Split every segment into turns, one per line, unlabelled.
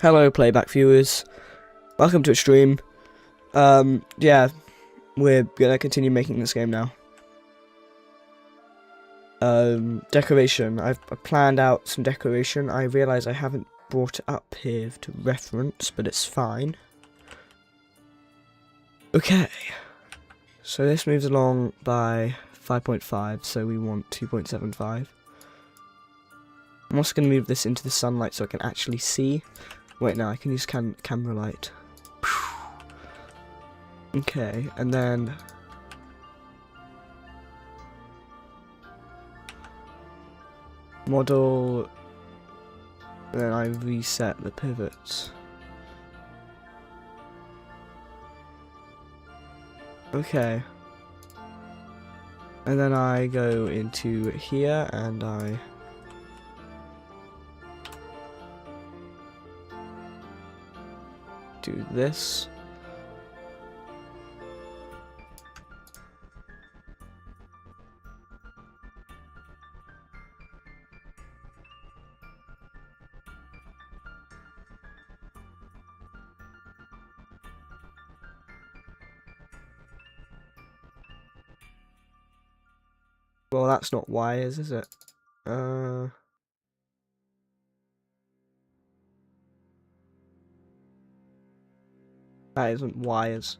Hello playback viewers, welcome to a stream. Yeah, we're gonna continue making this game now. Decoration, I've planned out some decoration. I realise I haven't brought it up here to reference, but it's fine. Okay, so this moves along by 5.5, so we want 2.75. I'm also going to move this into the sunlight so I can actually see. Wait, no, I can use camera light. Okay, and then model, and then I reset the pivots. Okay, and then I go into here and I do this. Well, that's not wires, is it? That isn't wires.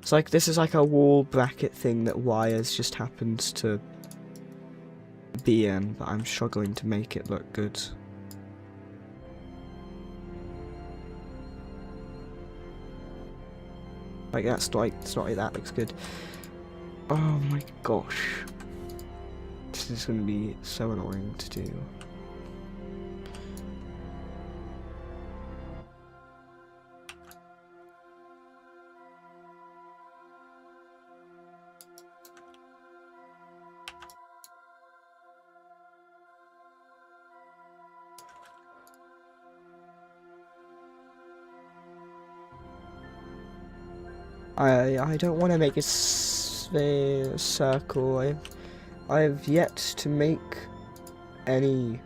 It's like, this is like a wall bracket thing that wires just happens to be in, but I'm struggling to make it look good. Like, that's like, it's not like that looks good. Oh my gosh. This is going to be so annoying to do. I don't want to make a circle. I've yet to make any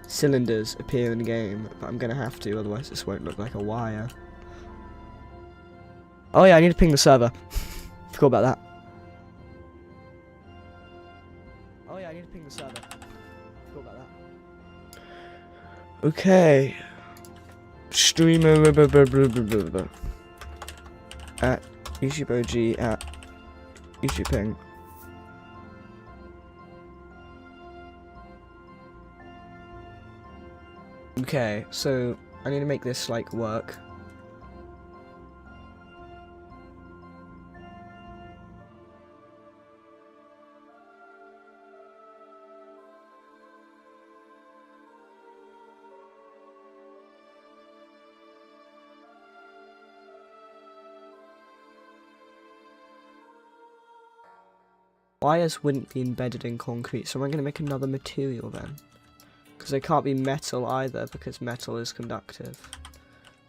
cylinders appear in the game, but I'm gonna have to, otherwise this won't look like a wire. Oh yeah, I need to ping the server. Forgot about that. Oh yeah, I need to ping the server. Forgot about that. Okay. Streamer at YouTubeOG at YouTube ping. Okay, so I need to make this like work. Wires wouldn't be embedded in concrete, so I'm going to make another material then. Because they can't be metal either, because metal is conductive.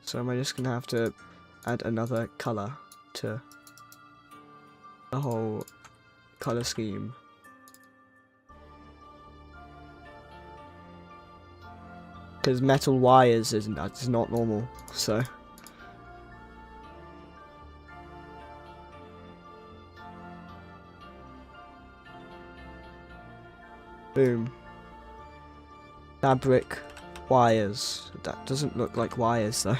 So am I just going to have to add another colour to the whole colour scheme. Because metal wires is not normal, so... Boom. Fabric wires. That doesn't look like wires though.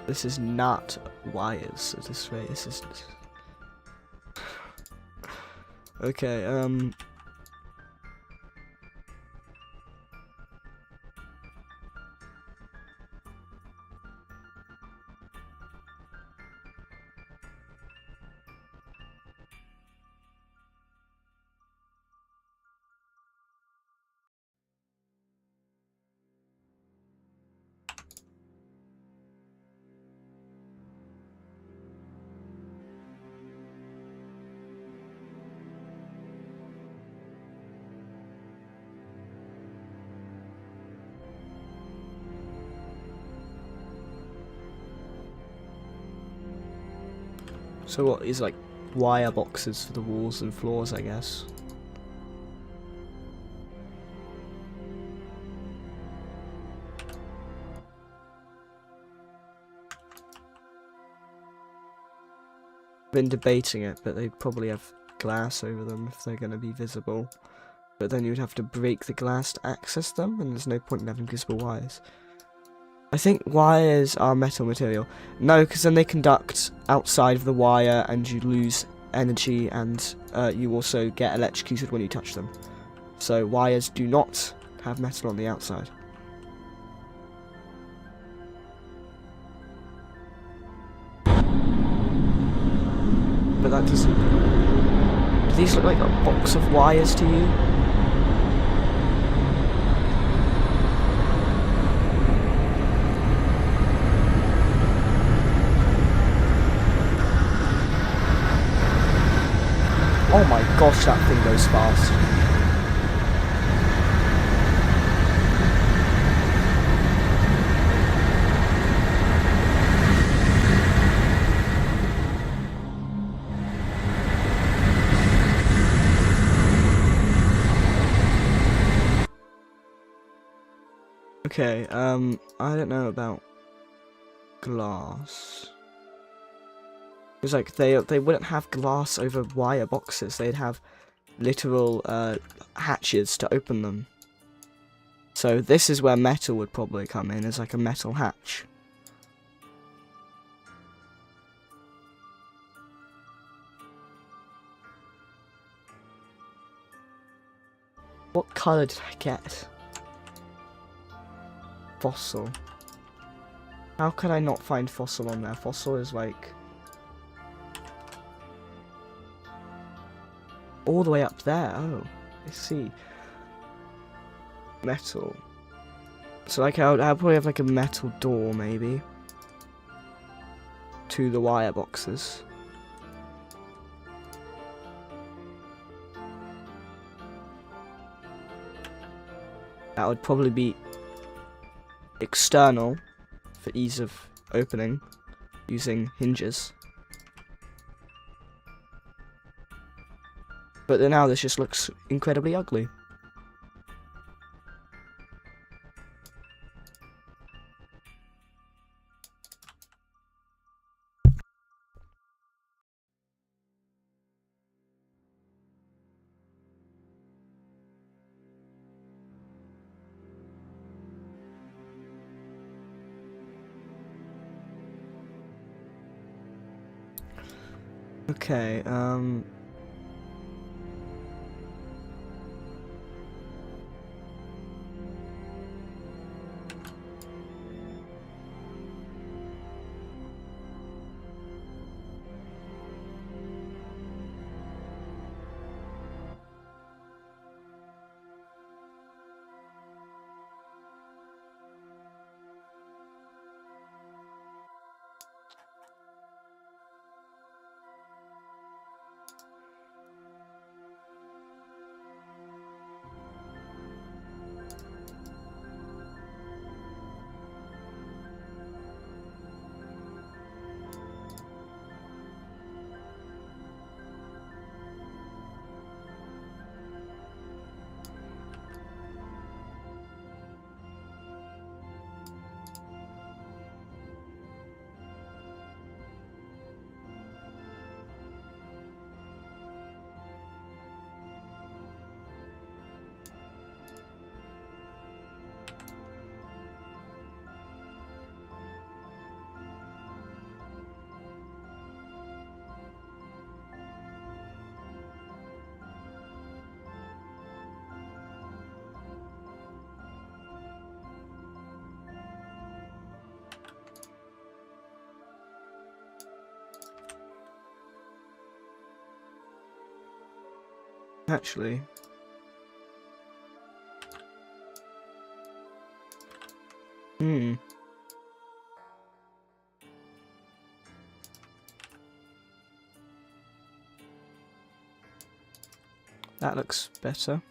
This is not wires. This way, this is. Okay. So what is like wire boxes for the walls and floors, I guess. Been debating it, but they'd probably have glass over them if they're going to be visible. But then you'd have to break the glass to access them, and there's no point in having visible wires. I think wires are metal material. No, because then they conduct outside of the wire, and you lose energy, and you also get electrocuted when you touch them. So wires do not have metal on the outside. But that doesn't... Do these look like a box of wires to you? Oh my gosh, that thing goes fast. Okay, I don't know about glass. It's like they wouldn't have glass over wire boxes. They'd have literal hatches to open them. So this is where metal would probably come in, as like a metal hatch. What colour did I get? Fossil. How could I not find fossil on there? Fossil is like all the way up there. Oh, I see. Metal. So like I'll probably have like a metal door maybe to the wire boxes. That would probably be external for ease of opening using hinges. But then now this just looks incredibly ugly. Okay, actually, that looks better.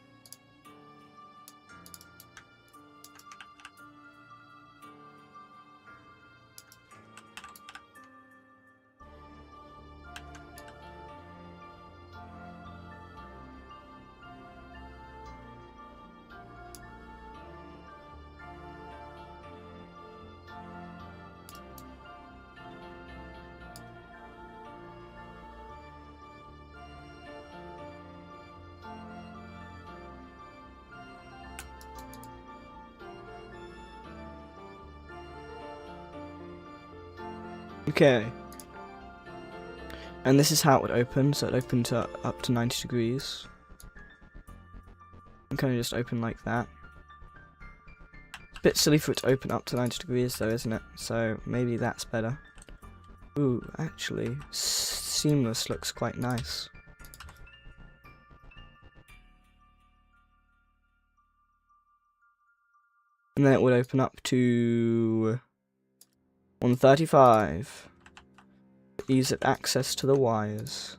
Okay. And this is how it would open, so it opened up to 90 degrees. And kind of just open like that. It's a bit silly for it to open up to 90 degrees though, isn't it? So maybe that's better. Ooh, actually, seamless looks quite nice. And then it would open up to 135. Ease access to the wires.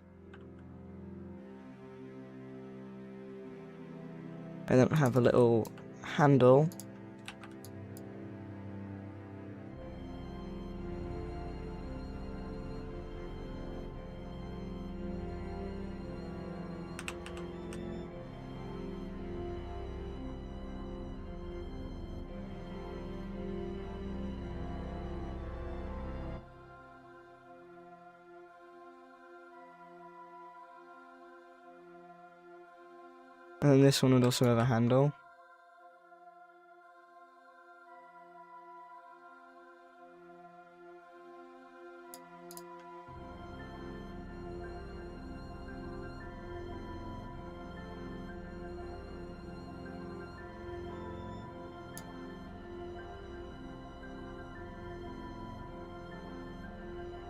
And then have a little handle. And then this one would also have a handle.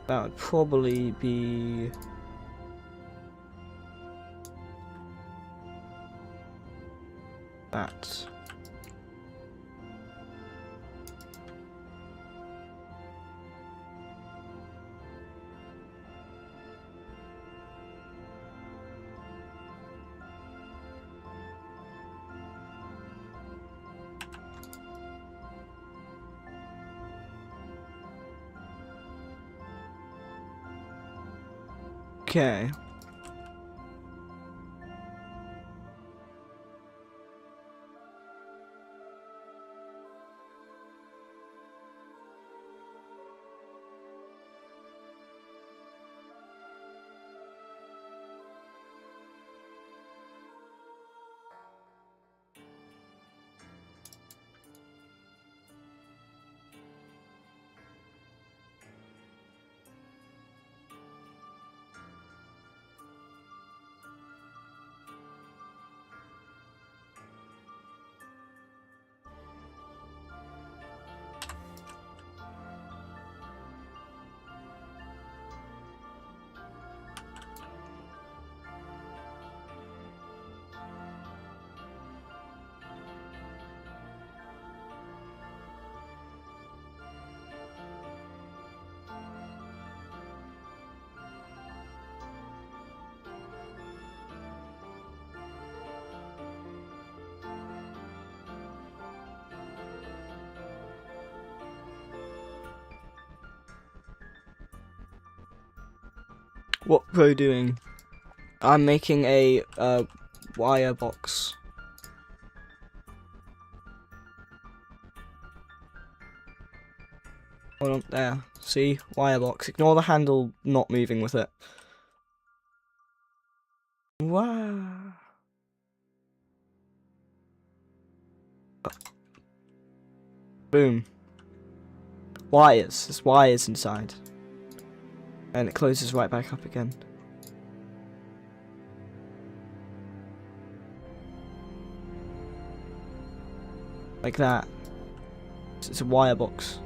That would probably be that. Okay. What we're doing, I'm making a wire box. Hold on, there. See? Wire box. Ignore the handle not moving with it. Wow. Boom. Wires. There's wires inside. And it closes right back up again. Like that. It's a wire box.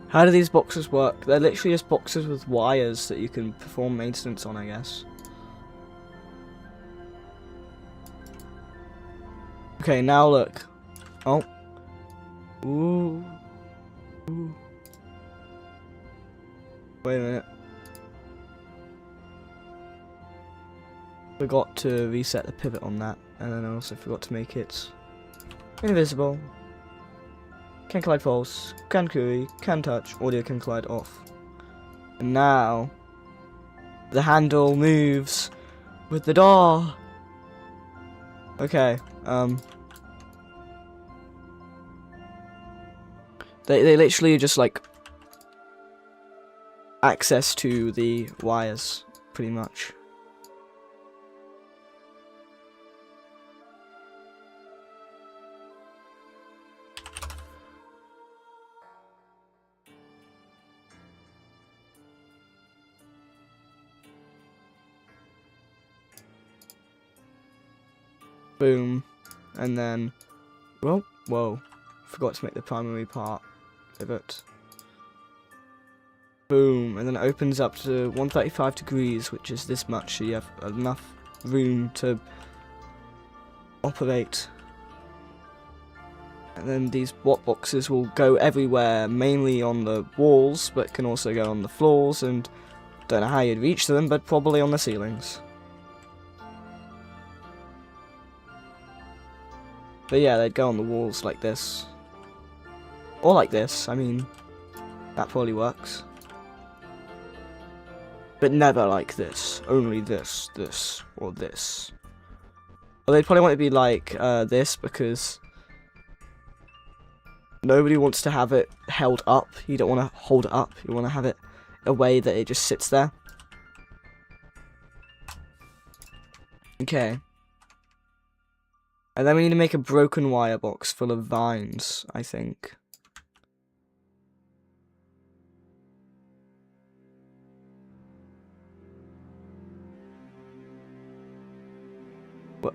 How do these boxes work? They're literally just boxes with wires that you can perform maintenance on, I guess. Okay, now look. Oh. Ooh. Ooh. Wait a minute. Forgot to reset the pivot on that, and then I also forgot to make it invisible. Can collide false, can query, can touch, audio can collide off. And now the handle moves with the door. Okay, they literally just like access to the wires, pretty much. Boom, and then, whoa, forgot to make the primary part pivot. Boom, and then it opens up to 135 degrees, which is this much, so you have enough room to operate. And then these watt boxes will go everywhere, mainly on the walls, but can also go on the floors, and don't know how you'd reach them, but probably on the ceilings. But yeah, they'd go on the walls like this. Or like this, I mean, that probably works. But never like this. Only this, this, or this. Or they'd probably want it to be like this, because nobody wants to have it held up. You don't want to hold it up. You want to have it a way that it just sits there. Okay. And then we need to make a broken wire box full of vines, I think. What?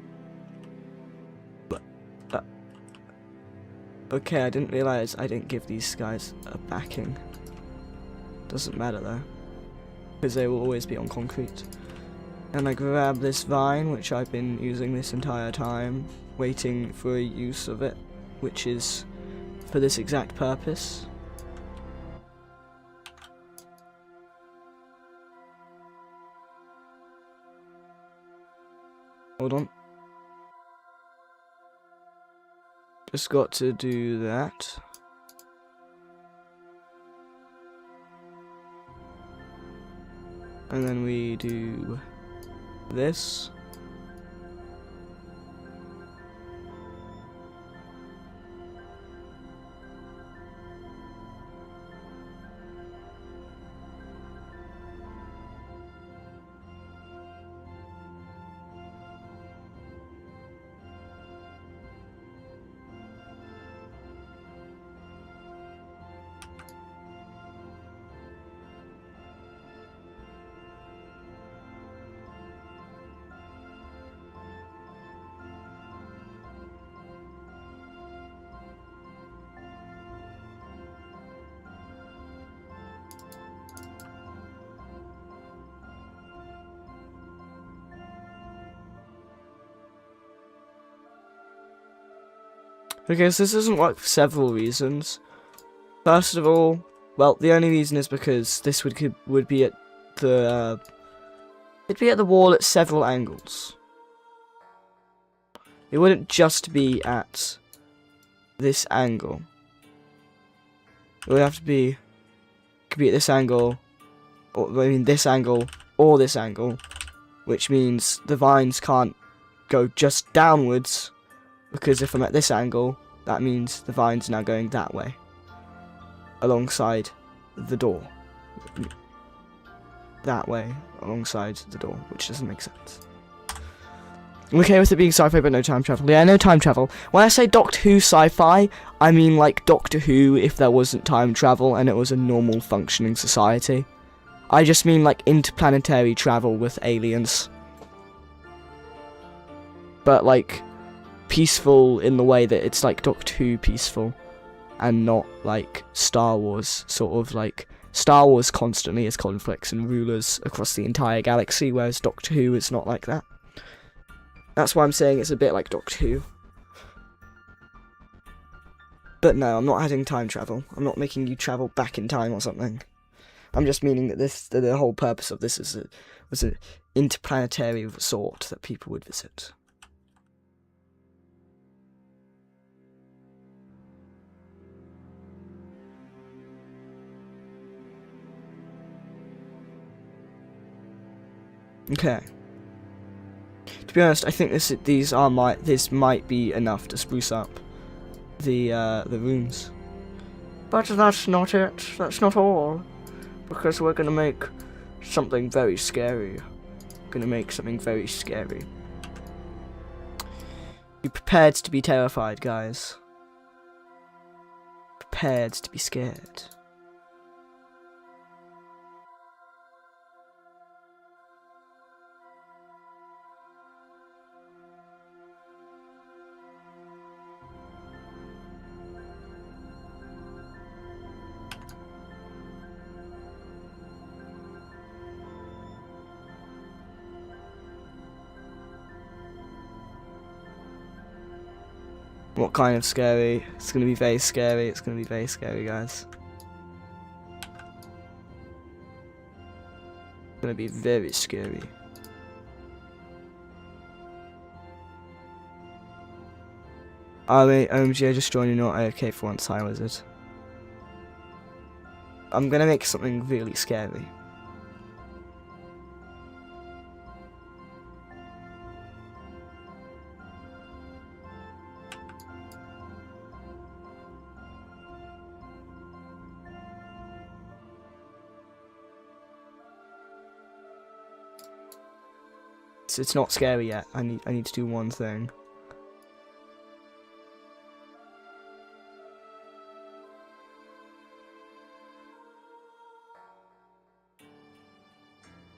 Okay, I didn't realize I didn't give these guys a backing. Doesn't matter though, because they will always be on concrete. And I grab this vine, which I've been using this entire time, waiting for a use of it, which is for this exact purpose. Hold on. Just got to do that. And then we do this. Okay, so this doesn't work for several reasons. First of all, well, the only reason is because this would be at the it'd be at the wall at several angles. It wouldn't just be at this angle. It would have to be, could be at this angle, or I mean this angle or this angle, which means the vines can't go just downwards. Because if I'm at this angle, that means the vine's now going that way, alongside the door. That way, alongside the door, which doesn't make sense. I'm okay with it being sci-fi, but no time travel. Yeah, no time travel. When I say Doctor Who sci-fi, I mean like Doctor Who if there wasn't time travel and it was a normal functioning society. I just mean like interplanetary travel with aliens. But like peaceful in the way that it's like Doctor Who peaceful, and not like Star Wars, sort of like Star Wars constantly has conflicts and rulers across the entire galaxy, whereas Doctor Who is not like that. That's why I'm saying it's a bit like Doctor Who. But no, I'm not adding time travel. I'm not making you travel back in time or something. I'm just meaning that the whole purpose of this was an interplanetary resort that people would visit. Okay. To be honest, I think this might be enough to spruce up the rooms. But that's not it. That's not all. Because we're gonna make something very scary. Gonna make something very scary. Be prepared to be terrified, guys. Prepared to be scared. What kind of scary? It's gonna be very scary. It's gonna be very scary, guys. It's gonna be very scary. Oh wait, OMG, I just joined you, not AFK for once. Hi, wizard. I'm gonna make something really scary. It's not scary yet. I need to do one thing.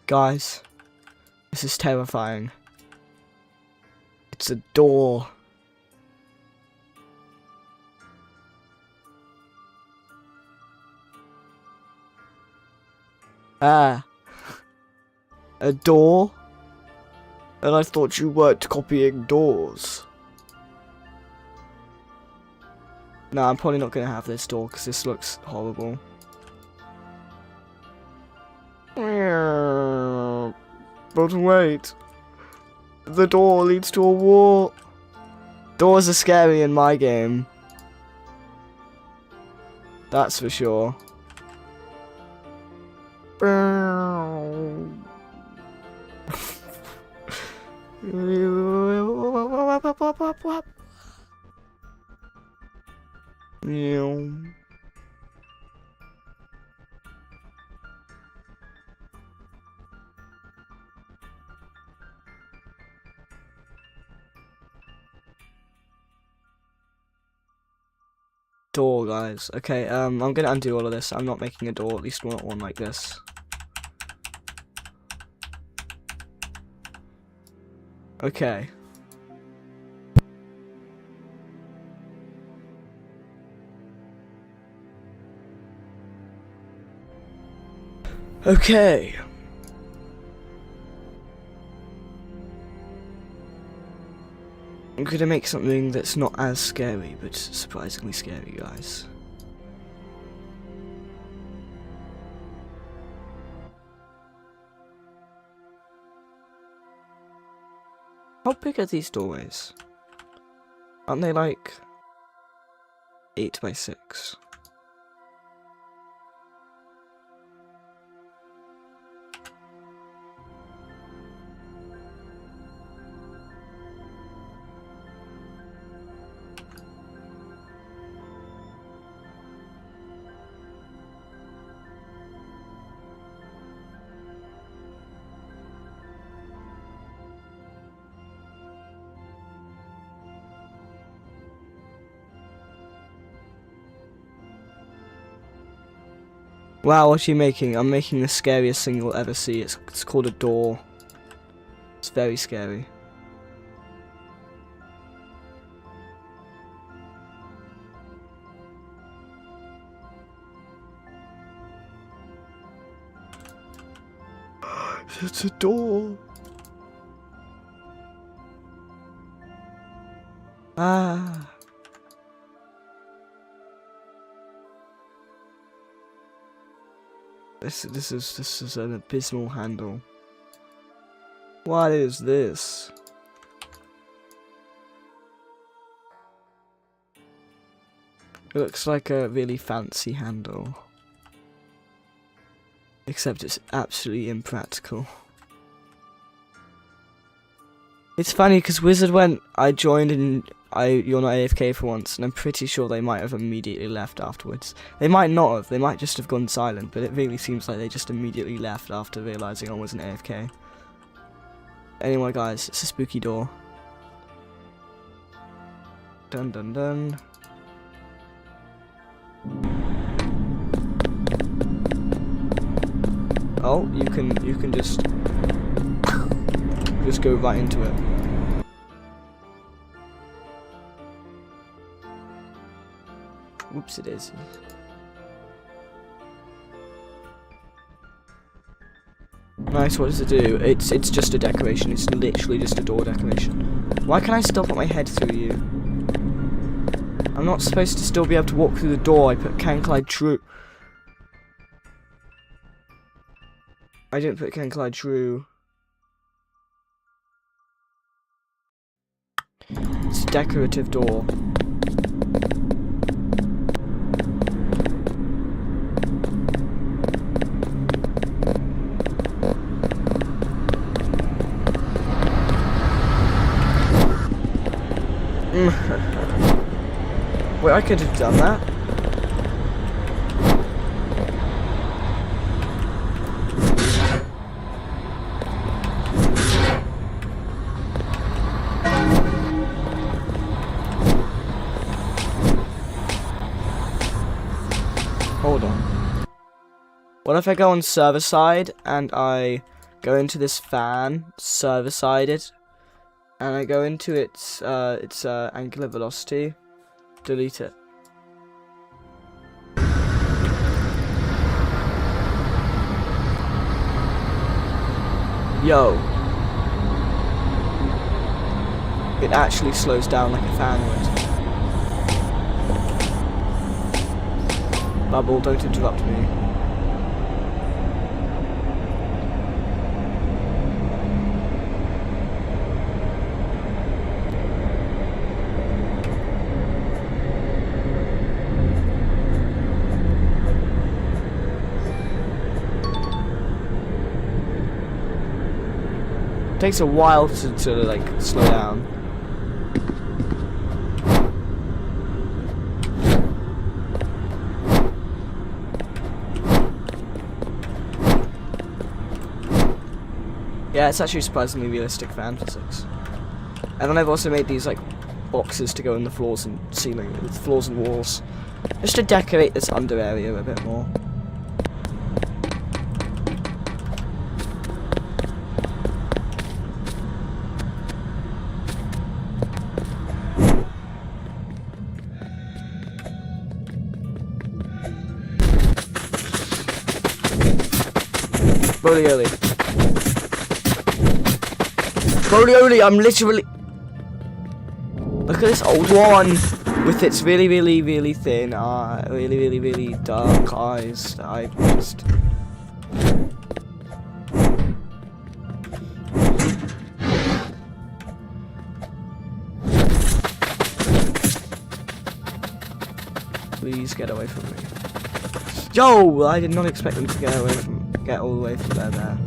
Guys, this is terrifying. It's a door. Ah. A door? And I thought you weren't copying doors. No, I'm probably not going to have this door because this looks horrible. But wait. The door leads to a wall. Doors are scary in my game. That's for sure. Door, guys. Okay, I'm gonna undo all of this. I'm not making a door, at least not one like this. Okay. Okay. I'm gonna make something that's not as scary, but surprisingly scary, guys. How big are these doorways? Aren't they like 8 by 6? Wow, what are you making? I'm making the scariest thing you'll ever see. It's called a door. It's very scary. It's a door. Ah. This is an abysmal handle. What is this? It looks like a really fancy handle. Except it's absolutely impractical. It's funny because Wizard went, I joined and you're not AFK for once, and I'm pretty sure they might have immediately left afterwards. They might not have, they might just have gone silent, but it really seems like they just immediately left after realising I wasn't AFK. Anyway guys, it's a spooky door. Dun dun dun. Oh, you can just go right into it. Whoops, it is. Nice, what does it do? It's just a decoration. It's literally just a door decoration. Why can I still put my head through you? I'm not supposed to still be able to walk through the door. I put Can Clyde True. I didn't put Can Clyde True. It's a decorative door. Wait, I could have done that. Hold on. What if I go on server side and I go into this fan, server sided, and I go into its angular velocity, delete it. Yo. It actually slows down like a fan would. Bubble, don't interrupt me. Takes a while to like slow down. Yeah, it's actually surprisingly realistic fan physics. And then I've also made these like boxes to go in the floors and ceiling, with floors and walls, just to decorate this under area a bit more. Broly, I'm literally... Look at this old one with its really thin, really dark eyes that I just... Please get away from me. Yo! I did not expect them to get all the way from there.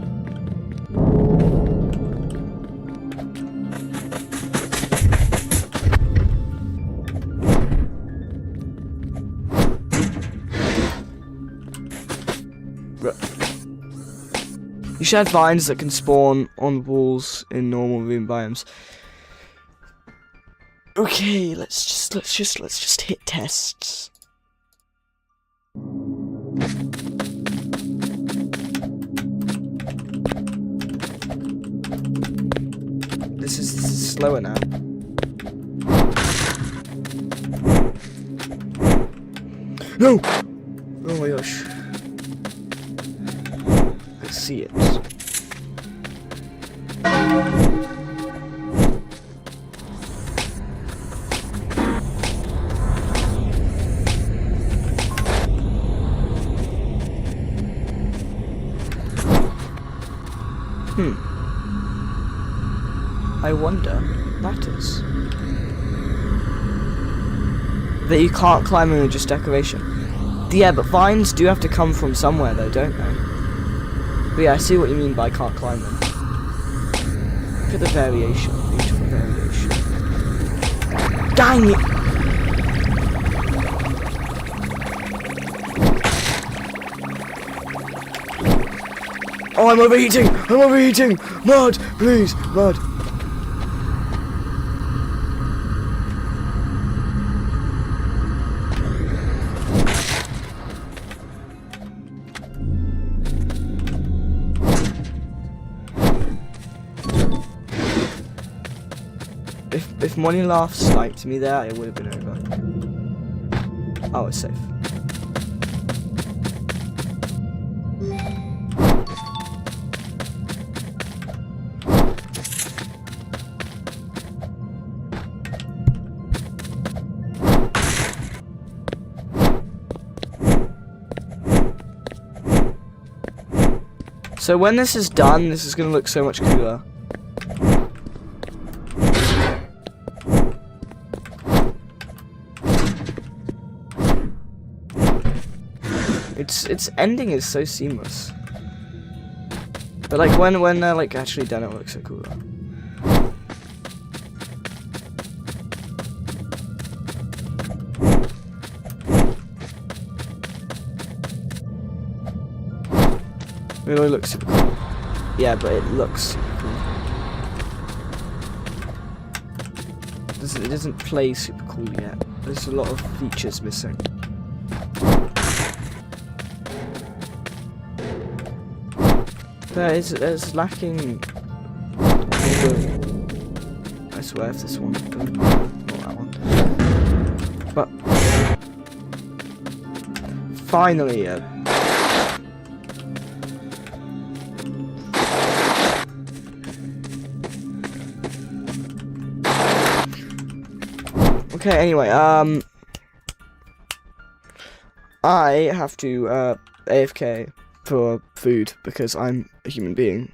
You should have vines that can spawn on walls in normal room biomes. Okay, let's just hit tests. This is slower now. No! Oh my gosh. I see it. I wonder that is. That you can't climb them with just decoration. Yeah, but vines do have to come from somewhere though, don't they? But yeah, I see what you mean by can't climb them. Look at the variation, beautiful variation. Dang it! Oh, I'm overheating! I'm overheating! Mud! Please! Mud! If Money Laugh sniped me there, it would have been over. Oh, it's safe. So when this is done, this is going to look so much cooler. Its ending is so seamless. But like when they're like actually done, it looks so cooler. It really looks super cool. Yeah, but it looks super cool. It doesn't play super cool yet. There's a lot of features missing. There's lacking. I swear if this one, not that one. But finally, okay. Anyway, I have to AFK for food because I'm a human being.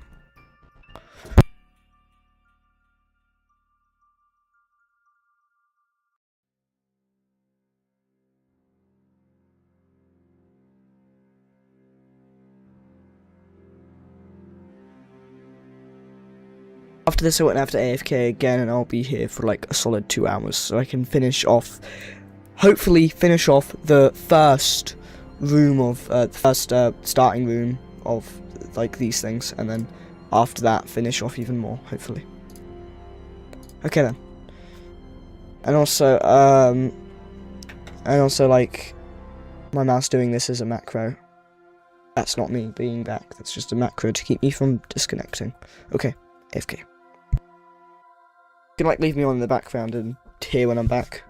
After this I won't have to AFK again and I'll be here for like a solid 2 hours so I can finish off, hopefully finish off the first room of, starting room of like these things, and then after that finish off even more, hopefully. Okay then. And also like my mouse doing this is a macro. That's not me being back, that's just a macro to keep me from disconnecting. Okay, AFK. You can like leave me on in the background and hear when I'm back.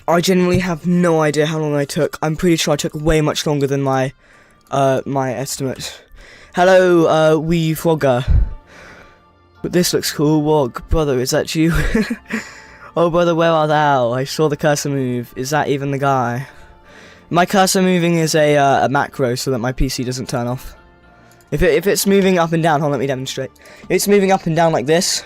I genuinely have no idea how long I took. I'm pretty sure I took way much longer than my my estimate. Hello, wee frogger. But this looks cool. Wog, brother, is that you? Oh, brother, where art thou? I saw the cursor move. Is that even the guy? My cursor moving is a macro so that my PC doesn't turn off. If it's moving up and down, hold on, let me demonstrate. If it's moving up and down like this,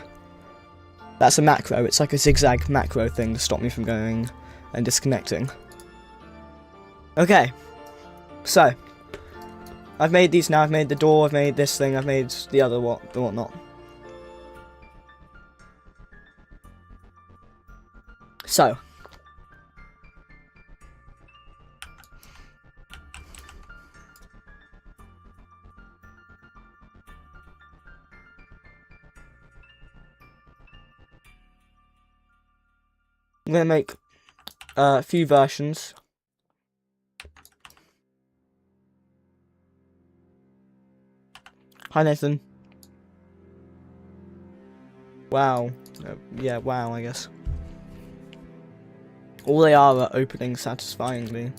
that's a macro. It's like a zigzag macro thing to stop me from going and disconnecting. Okay, so I've made these now. I've made the door. I've made this thing. I've made the other whatnot. So I'm gonna make a few versions. Hi, Nathan. Wow. Yeah, wow, I guess. All they are opening satisfyingly.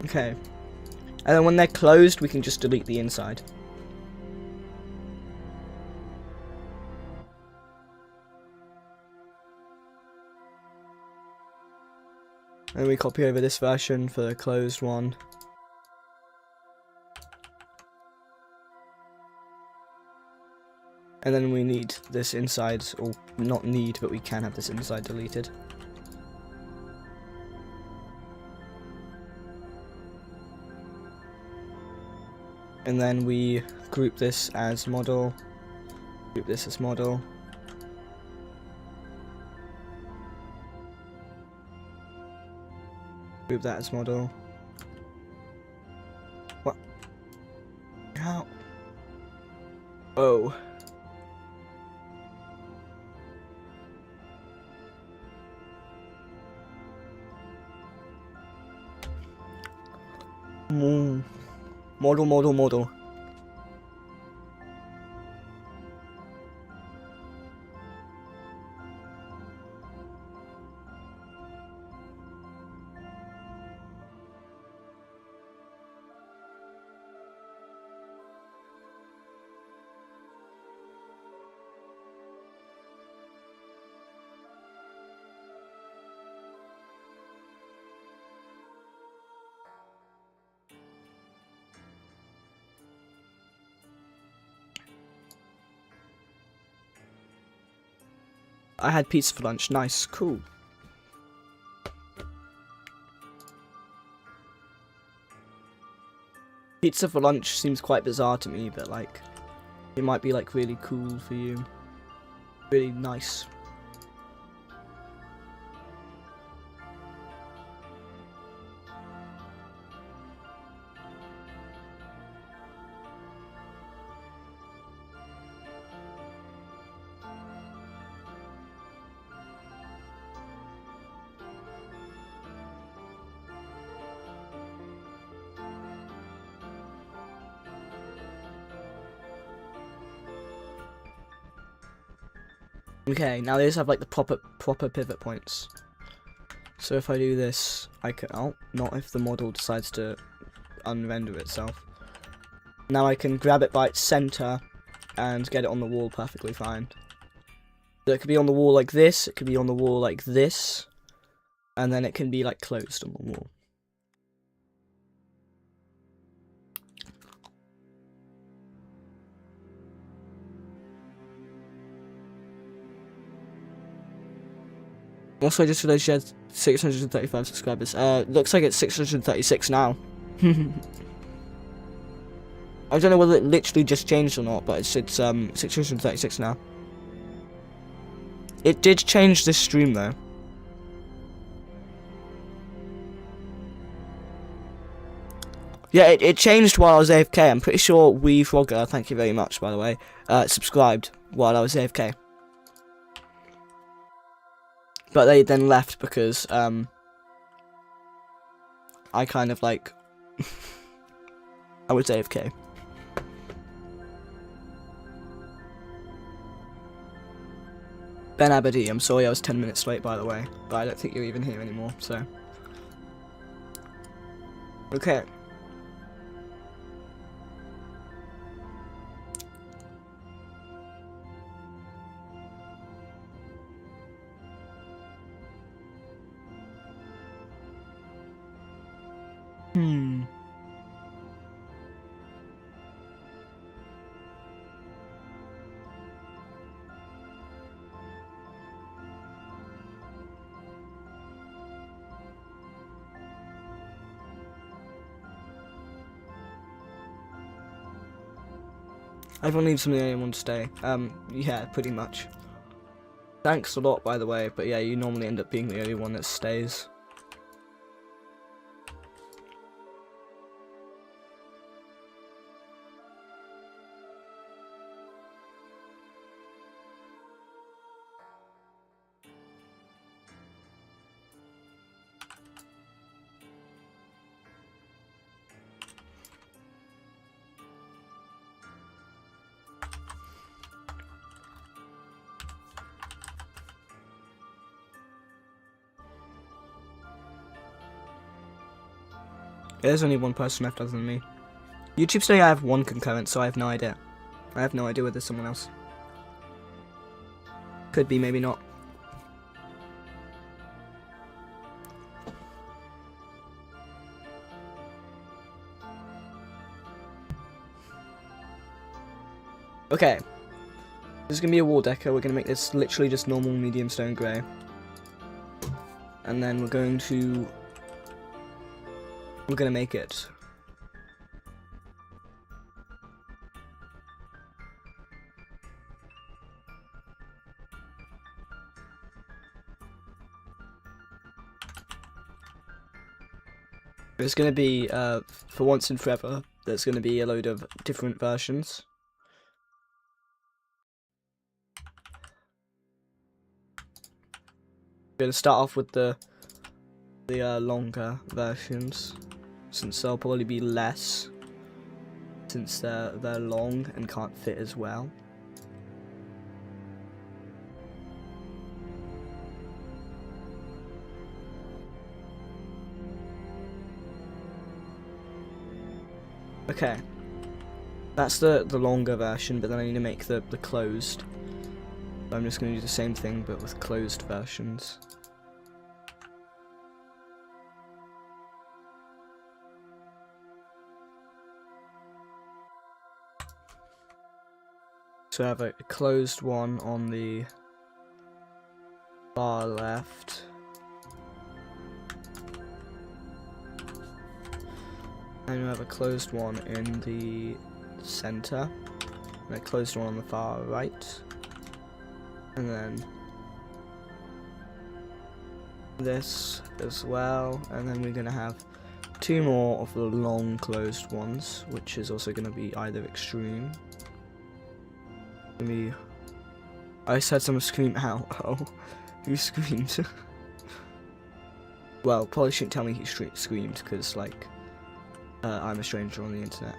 Okay. And then when they're closed, we can just delete the inside. And we copy over this version for the closed one. And then we need this inside, or not need, but we can have this inside deleted. And then we group this as model, group this as model. Group that as model. What? How? Oh. Model. I had pizza for lunch. Nice, cool. Pizza for lunch seems quite bizarre to me, but like, it might be like really cool for you. Really nice. Okay, now these have like the proper pivot points. So if I do this, I can, oh, not if the model decides to unrender itself. Now I can grab it by its center and get it on the wall perfectly fine. So it could be on the wall like this, it could be on the wall like this, and then it can be like closed on the wall. Also, I just realized she had 635 subscribers. Looks like it's 636 now. I don't know whether it literally just changed or not, but it's 636 now. It did change this stream though. Yeah, it changed while I was AFK. I'm pretty sure Wee Frogger, thank you very much by the way, subscribed while I was AFK. But they then left because, I kind of like... I was AFK. Ben Aberdeen, I'm sorry I was 10 minutes late, by the way, but I don't think you're even here anymore, so. Okay. Everyone needs something anyone to stay. Yeah, pretty much. Thanks a lot, by the way, but yeah, you normally end up being the only one that stays. There's only one person left other than me. YouTube say I have one concurrent, so I have no idea. I have no idea whether there's someone else. Could be, maybe not. Okay. This is going to be a wall deco. We're going to make this literally just normal medium stone grey. And then we're going to make it. There's going to be, for once and forever, there's going to be a load of different versions. We're going to start off with the longer versions, since there'll probably be less, since they're long and can't fit as well. Okay, that's the longer version, but then I need to make the closed. So I'm just going to do the same thing, but with closed versions. So I have a closed one on the far left. And we have a closed one in the center. And a closed one on the far right. And then this as well. And then we're going to have two more of the long closed ones, which is also going to be either extreme. I just heard someone scream out. Oh, who screamed? Well, probably shouldn't tell me he screamed, because, like, I'm a stranger on the internet.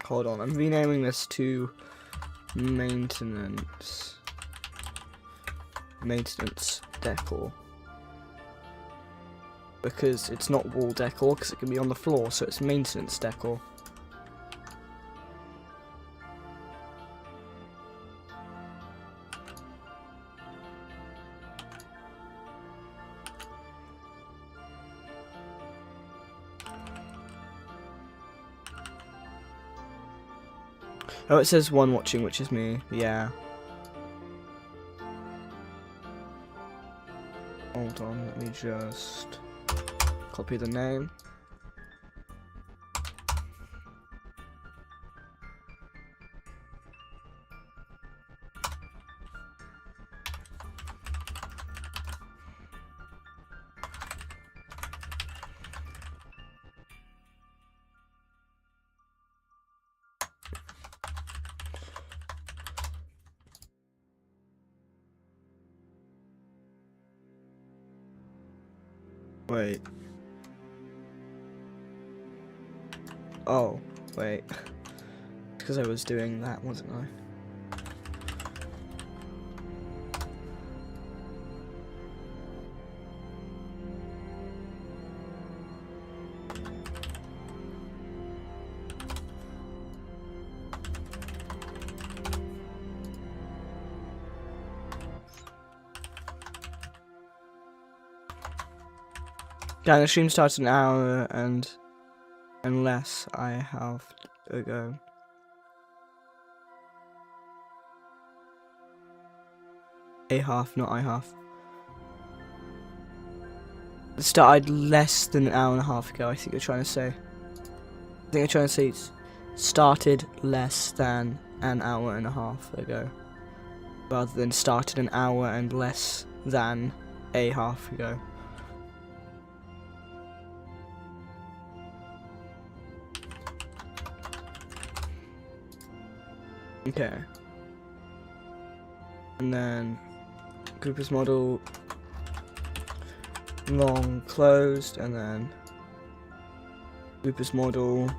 Hold on, I'm renaming this to maintenance decor, because it's not wall decor, because it can be on the floor, so it's maintenance decor. Oh, it says one watching, which is me. Yeah. hold on, let me just copy the name. Wait. Oh, wait. Because I was doing that, wasn't I? Yeah, the stream starts an hour and unless I have to go. A half, not I half. It started less than an hour and a half ago, I think you're trying to say. I think you're trying to say it's started less than an hour and a half ago. Rather than started an hour and less than a half ago. Okay. And then Cooper's model long closed, and then Cooper's model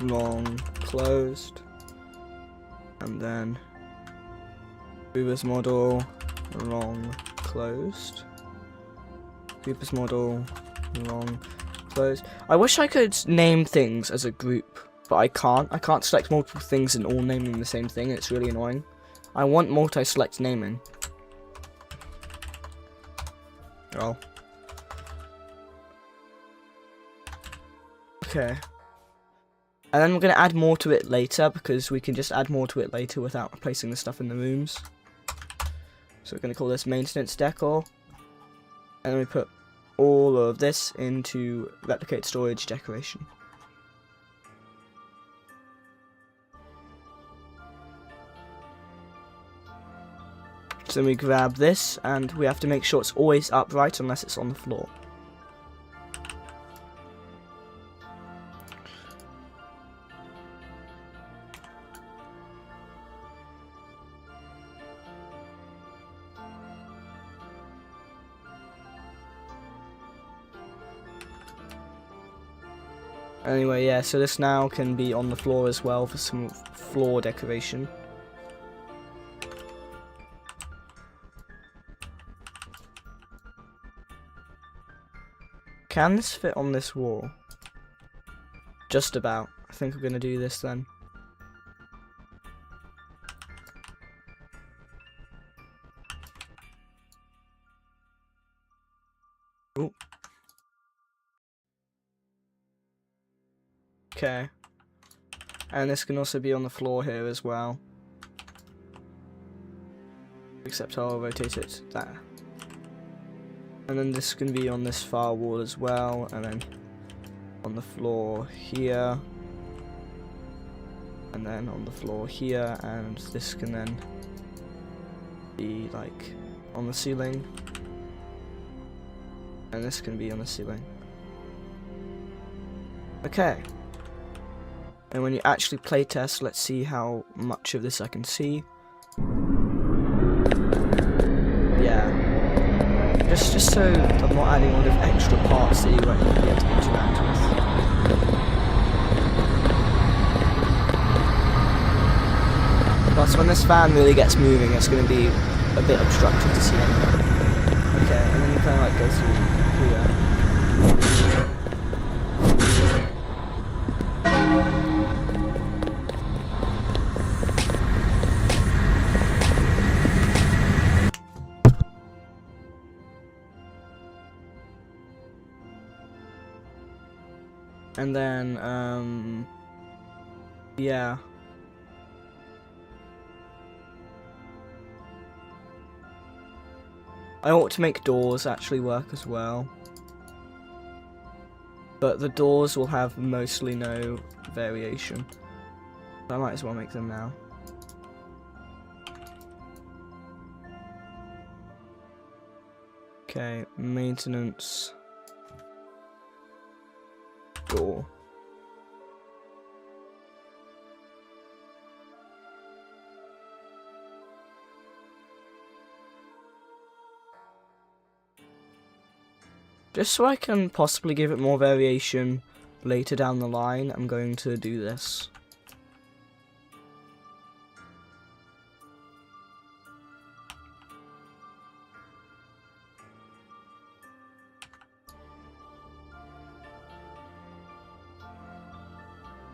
long closed, and then Cooper's model long closed, Cooper's model long closed. I wish I could name things as a group, but I can't. I can't select multiple things and all name them the same thing. It's really annoying. I want multi-select naming. Oh. Okay. And then we're going to add more to it later, because we can just add more to it later without replacing the stuff in the rooms. So we're going to call this maintenance decor. And then we put all of this into replicate storage decoration. So then we grab this, and we have to make sure it's always upright unless it's on the floor. Anyway, yeah, so this now can be on the floor as well for some floor decoration. Can this fit on this wall? Just about. I think we're going to do this then. Ooh. Okay. And this can also be on the floor here as well. Except I'll rotate it there. And then this can be on this far wall as well, and then on the floor here, and then on the floor here, and this can then be like on the ceiling, and this can be on the ceiling. Okay. And when you actually playtest, let's see how much of this I can see. Yeah. Just so I'm not adding a lot of extra parts that you won't be able to interact with. But when this fan really gets moving, it's going to be a bit obstructive to see anyway. Okay, and then you kind of like go through here. And then, yeah. I ought to make doors actually work as well. But the doors will have mostly no variation. So I might as well make them now. Okay, maintenance door. Just so I can possibly give it more variation later down the line, I'm going to do this.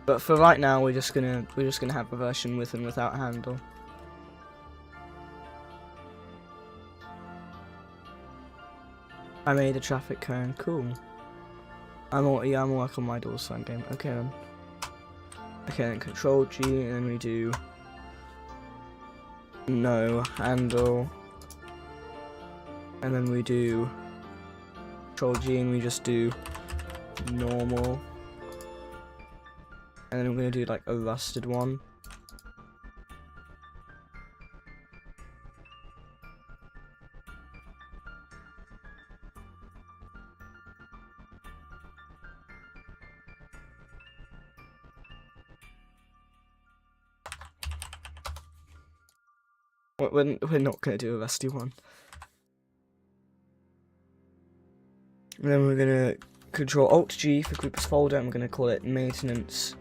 But for right now, we're just gonna have a version with and without handle. I made a traffic cone. Cool. I'm working on my doors game. Okay then. Okay then, Control G, and then we do no handle, and then we do Control G, and we just do normal. And then I'm going to do like a rusted one. We're not going to do a rusty one. And then we're going to Control Alt G for group as folder. I'm going to call it maintenance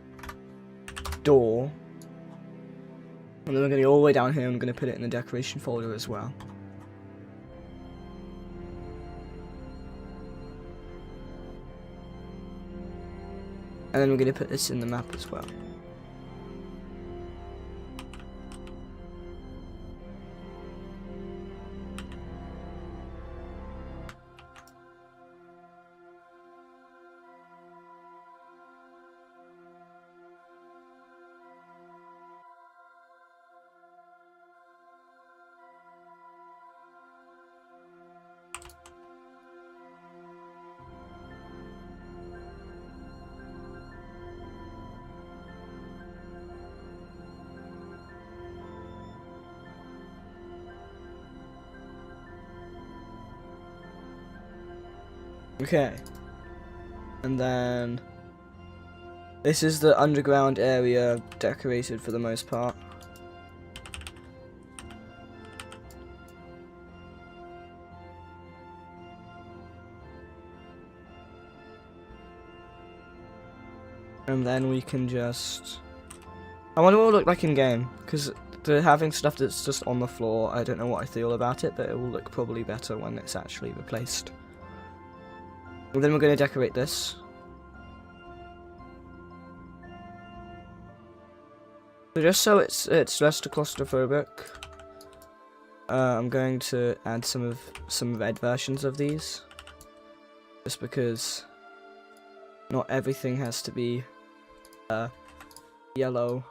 door. And then we're going to go all the way down here. I'm going to put it in the decoration folder as well. And then we're going to put this in the map as well. Okay, and then this is the underground area decorated for the most part. And then we can just, I wonder what it will look like in game, because having stuff that's just on the floor, I don't know what I feel about it, but it will look probably better when it's actually replaced. And then we're going to decorate this. So just so it's less claustrophobic, I'm going to add some red versions of these, just because not everything has to be yellow.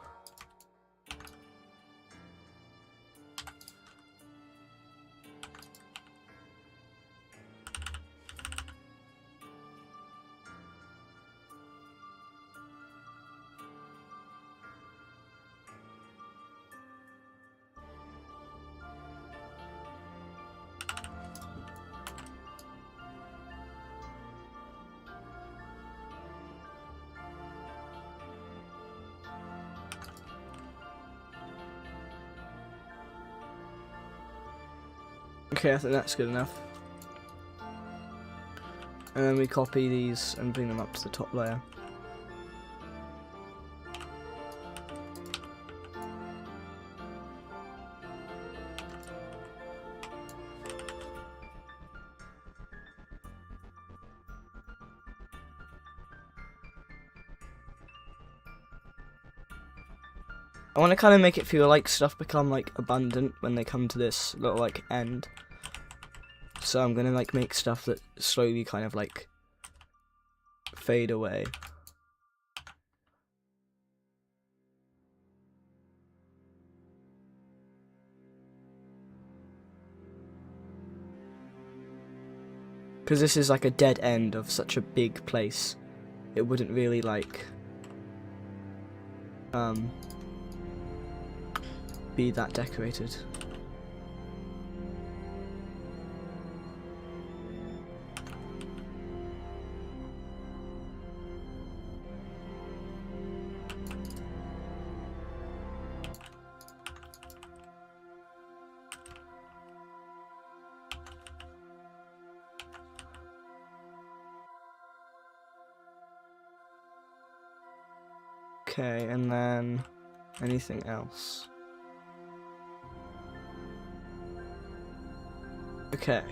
Okay, I think that's good enough. And then we copy these and bring them up to the top layer. I want to kind of make it feel like stuff become like abundant when they come to this little like end. So I'm gonna like make stuff that slowly kind of like fade away. Because this is like a dead end of such a big place. It wouldn't really like be that decorated. Okay, and then anything else? Okay.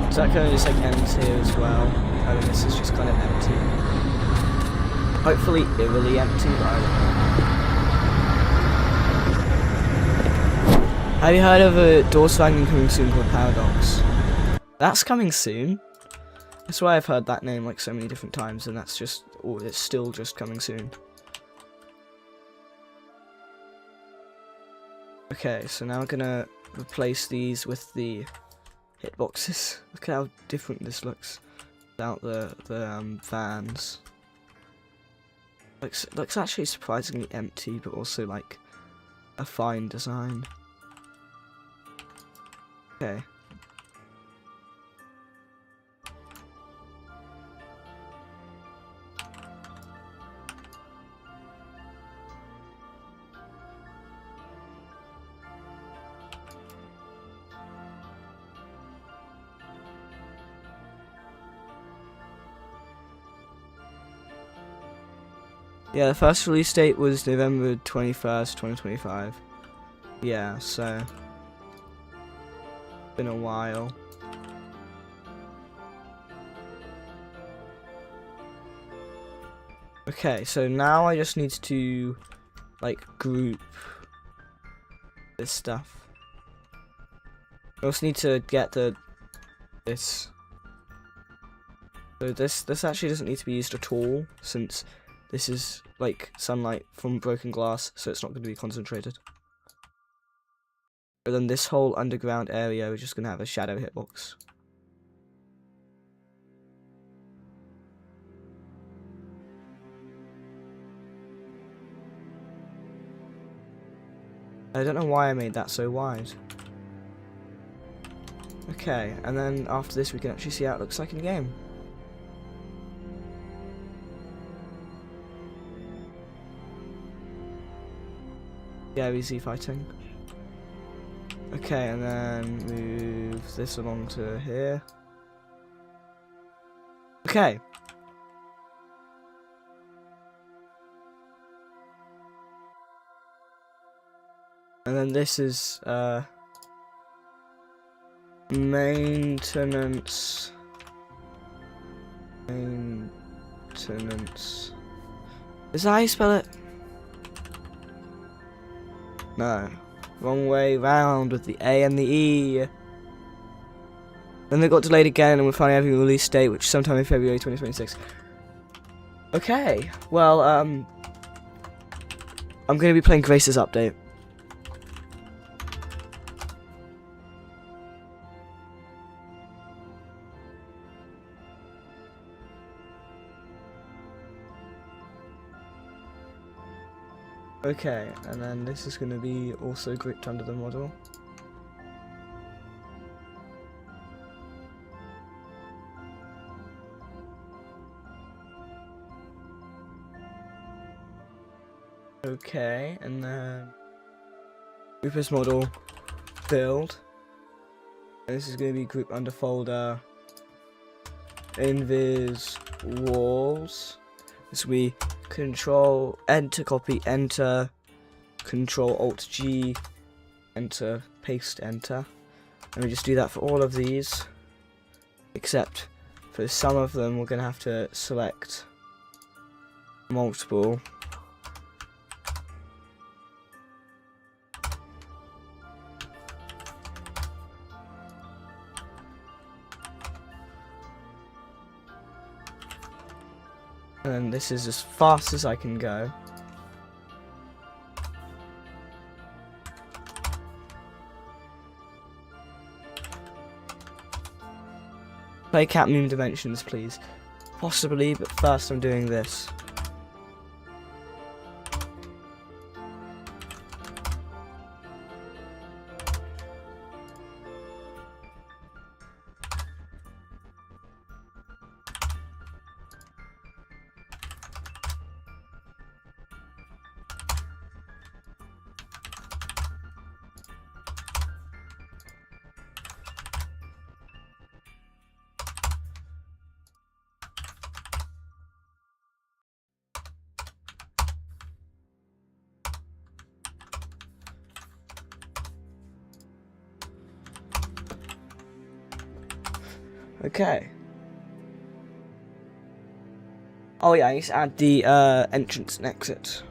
So that kind of just like ends here as well. I mean, this is just kind of empty. Hopefully eerily empty, but I don't know. Have you heard of a door swanging coming soon called Paradox? That's coming soon. That's why I've heard that name like so many different times, and that's just, oh, it's still just coming soon. Okay, so now I'm gonna replace these with the hitboxes. Look at how different this looks without the fans. Looks actually surprisingly empty, but also like a fine design. Okay. Yeah, the first release date was November 21st, 2025. Yeah, so been a while. Okay, so now I just need to like group this stuff. I also need to get this. So this actually doesn't need to be used at all, since this is like sunlight from broken glass, so it's not going to be concentrated. But then this whole underground area, we're just going to have a shadow hitbox. I don't know why I made that so wide. Okay, and then after this we can actually see how it looks like in the game. Yeah, easy fighting. Okay, and then move this along to here. Okay. And then this is maintenance. Maintenance. Is that how you spell it? No. Wrong way round with the A and the E. Then they got delayed again, and we're finally having a release date, which is sometime in February 2026. Okay, well, I'm going to be playing Grace's update. Okay, and then this is going to be also grouped under the model. Okay, and then group as model, build. And this is going to be grouped under folder, invis walls. This will be Control Enter copy Enter, Control Alt G Enter paste Enter. And we just do that for all of these, except for some of them we're going to have to select multiple. And this is as fast as I can go. Play Cat Moon Dimensions, please. Possibly, but first I'm doing this. Okay. Oh yeah, I need to add the entrance and exit.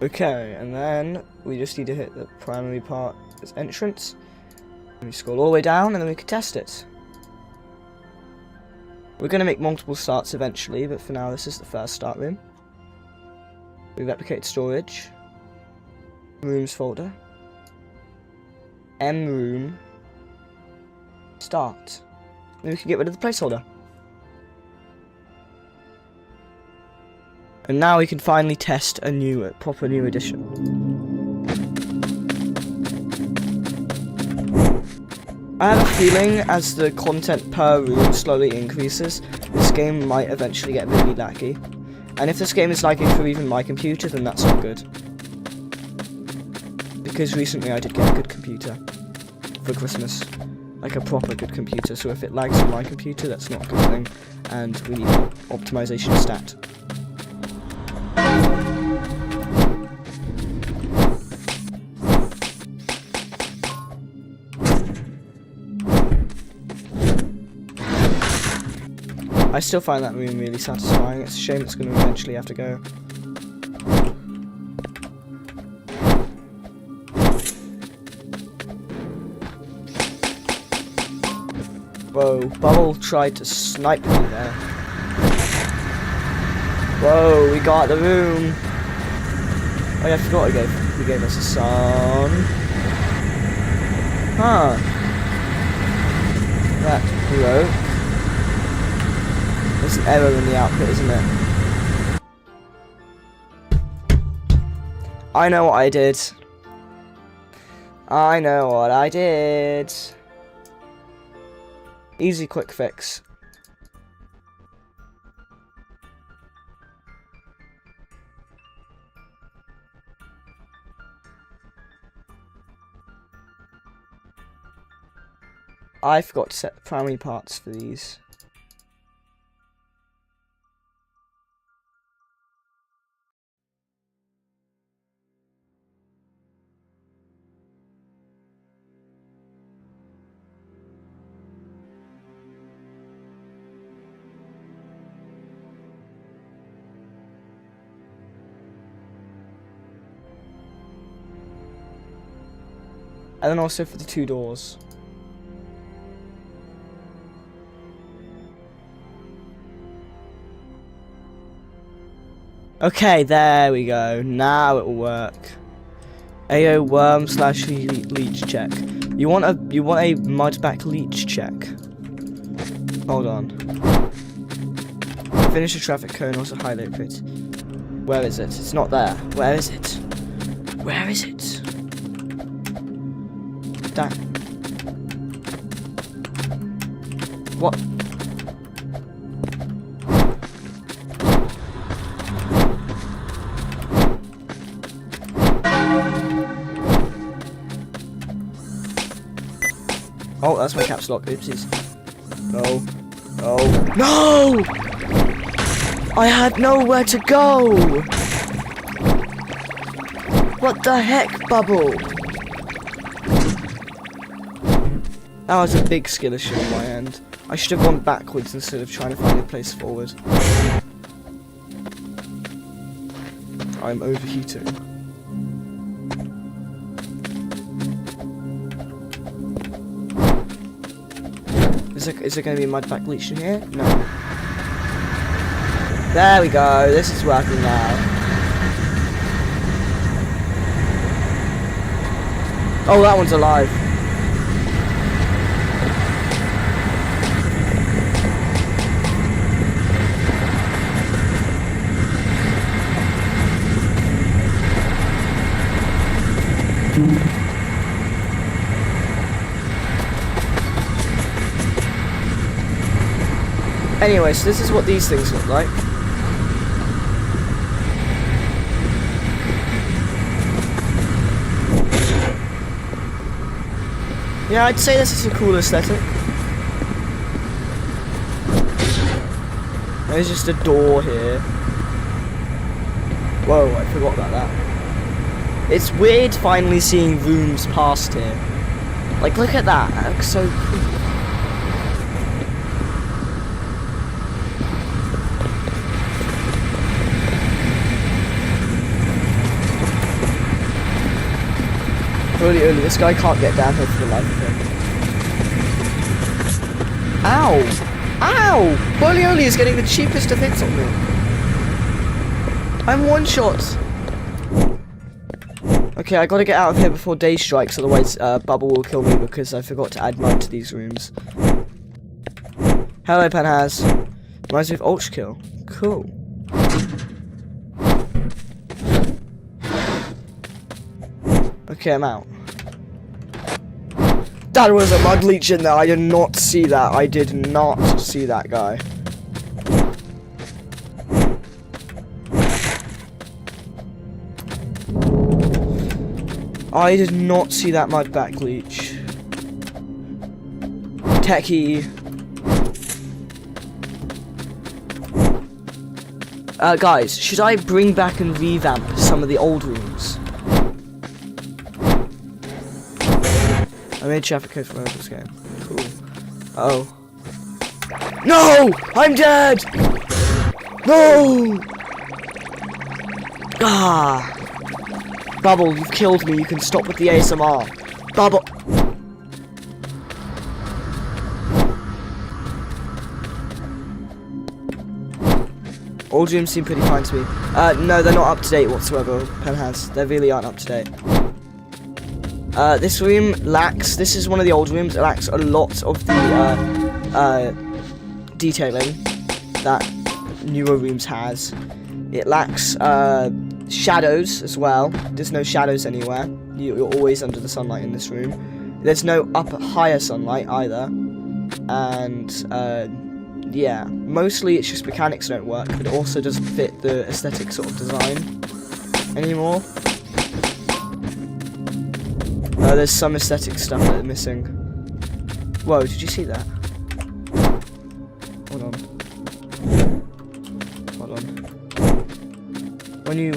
Okay, and then we just need to hit the primary part as entrance. And we scroll all the way down, and then we can test it. We're going to make multiple starts eventually, but for now this is the first start room. We replicate storage. Rooms folder. M room. Start. Then we can get rid of the placeholder. And now we can finally test a proper new edition. I have a feeling as the content per room slowly increases, this game might eventually get really laggy. And if this game is lagging for even my computer, then that's not good. Because recently I did get a good computer for Christmas. Like a proper good computer, so if it lags on my computer, that's not a good thing. And we need optimization stat. I still find that room really satisfying. It's a shame it's going to eventually have to go. Whoa, Bubble tried to snipe me there. Whoa, we got the room. Oh yeah, I forgot he gave us a song. Huh. That broke. There's an error in the output, isn't it? I know what I did. I know what I did. Easy quick fix. I forgot to set the primary parts for these. And then also for the two doors. Okay, there we go. Now it will work. AO worm / leech check. You want a mudback leech check. Hold on. Finish the traffic cone, also highlight it. Where is it? It's not there. Where is it? Where is it? Damn. What? Oh, that's my caps lock. Oopsies. No. No. No! I had nowhere to go! What the heck, Bubble? That was a big skill issue on my end. I should have gone backwards instead of trying to find a place forward. I'm overheating. Is there going to be a mud back leech in here? No. There we go. This is working now. Oh, that one's alive. Anyway, so this is what these things look like. Yeah, I'd say this is a cool aesthetic. There's just a door here. Whoa, I forgot about that. It's weird finally seeing rooms past here. Like, look at that. That looks so cool. Really, this guy can't get down here for the life of him. Ow! Ow! Burly is getting the cheapest of hits on me. I'm one shot. Okay, I gotta get out of here before day strikes, otherwise Bubble will kill me because I forgot to add mud to these rooms. Hello, Penhaz. Reminds me of Ultrakill. Cool. Okay, I'm out. That was a mud leech in there. I did not see that. I did not see that guy. I did not see that mud back leech. Techie. Guys, should I bring back and revamp some of the old rooms? I made traffic code for this game. Cool. Oh. No! I'm dead! No! Ah! Bubble, you've killed me. You can stop with the ASMR. Bubble! All rooms seem pretty fine to me. No, they're not up to date whatsoever, Penhaz. They really aren't up to date. This room lacks, this is one of the old rooms, it lacks a lot of the detailing that newer rooms has. It lacks shadows as well. There's no shadows anywhere. You're always under the sunlight in this room. There's no higher sunlight either. And yeah, mostly it's just mechanics don't work, but it also doesn't fit the aesthetic sort of design anymore. There's some aesthetic stuff that are missing. Whoa, did you see that? Hold on. Hold on. When you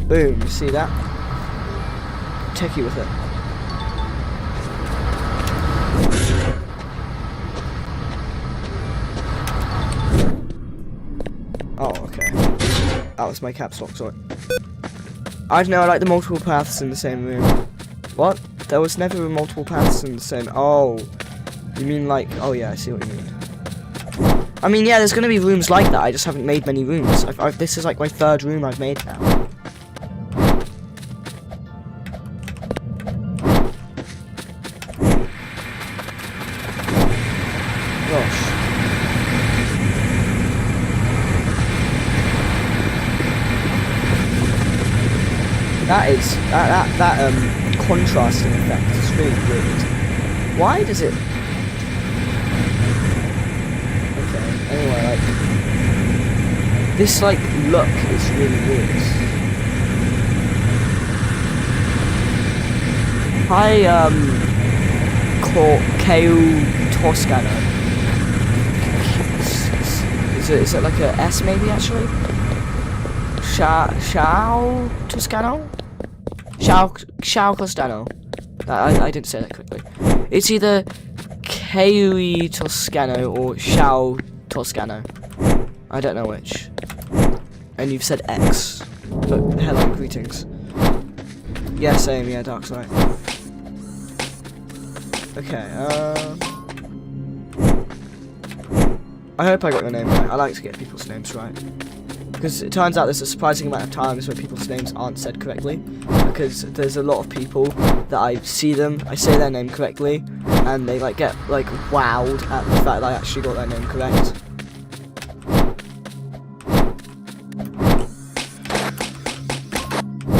boom, you see that? Techie with it. Oh, okay. That was my caps lock, sorry. I don't know, I like the multiple paths in the same room. What? There was never multiple paths in the same... Oh. You mean like... Oh yeah, I see what you mean. I mean, yeah, there's gonna be rooms like that, I just haven't made many rooms. This is like my third room I've made now. Gosh. that contrasting effect is really weird. Why does it? Okay. Anyway, like this like look is really weird. Hi, Keo Toscano. Is it like a S maybe actually? Shao Toscano? Shao Costano. I didn't say that quickly. It's either Keo Toscano or Shao Toscano. I don't know which. And you've said X. But hello, greetings. Yeah, same, yeah, Dark's right. Okay, I hope I got your name right. I like to get people's names right. Because it turns out there's a surprising amount of times where people's names aren't said correctly. Because there's a lot of people that I see them, I say their name correctly, and they like get like wowed at the fact that I actually got their name correct.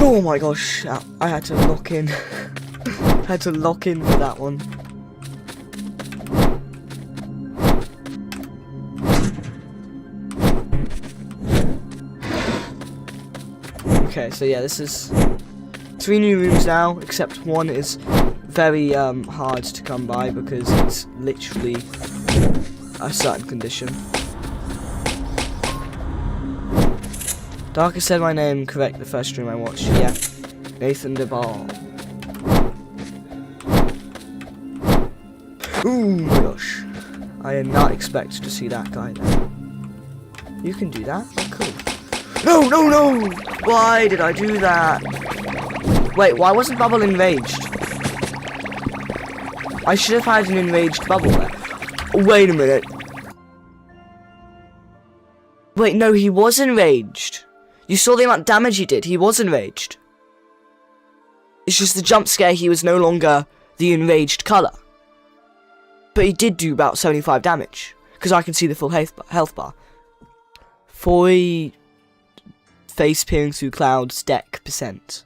Oh my gosh, I had to lock in. I had to lock in for that one. Okay, so yeah, this is 3 new rooms now, except one is very hard to come by because it's literally a certain condition. Darker said my name correct the first stream I watched. Yeah, Nathan DeBall. Ooh my gosh, I did not expect to see that guy there. You can do that? Oh, cool. No, no, no! Why did I do that? Wait, why wasn't Bubble enraged? I should have had an enraged Bubble there. Wait a minute. Wait, no, he was enraged. You saw the amount of damage he did. He was enraged. It's just the jump scare, he was no longer the enraged colour. But he did do about 75 damage. Because I can see the full health bar. 40 face peering through clouds deck %.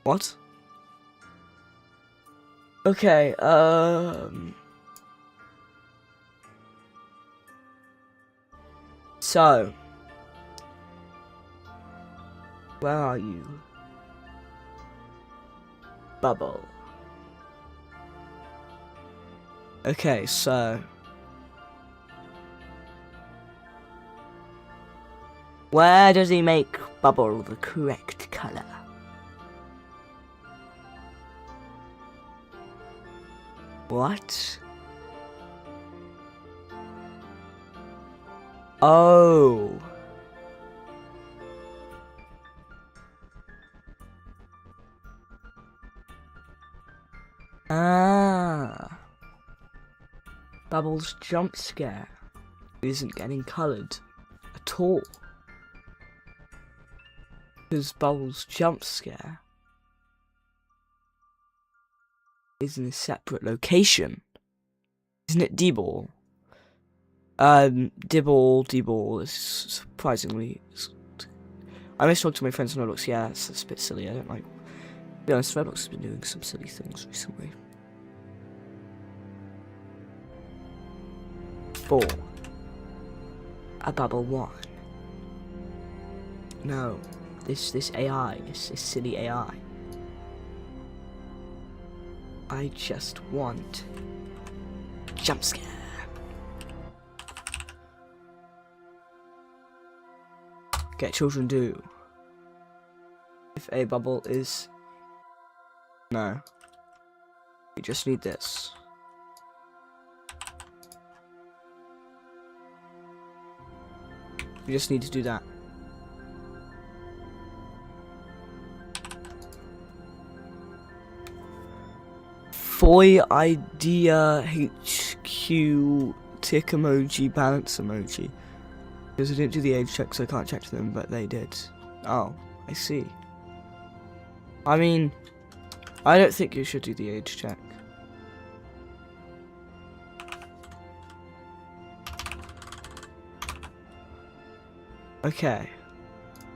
What? Okay, so, where are you? Bubble. Okay, so, where does he make Bubble the correct colour? What? Oh. Ah. Bubble's jump scare isn't getting coloured at all. Because Bubble's jump scare is in a separate location. Isn't it D-ball? D-ball is surprisingly... I miss talking to my friends on Roblox. Yeah, it's a bit silly. I don't like... To be honest, Roblox has been doing some silly things recently. 4. A Bubble 1. No. This AI, this silly AI. I just want jump scare. Get children do. If a bubble is no. You just need this. You just need to do that. Foy idea HQ tick emoji balance emoji. Because I didn't do the age check, so I can't check them, but they did. Oh, I see. I mean, I don't think you should do the age check. Okay.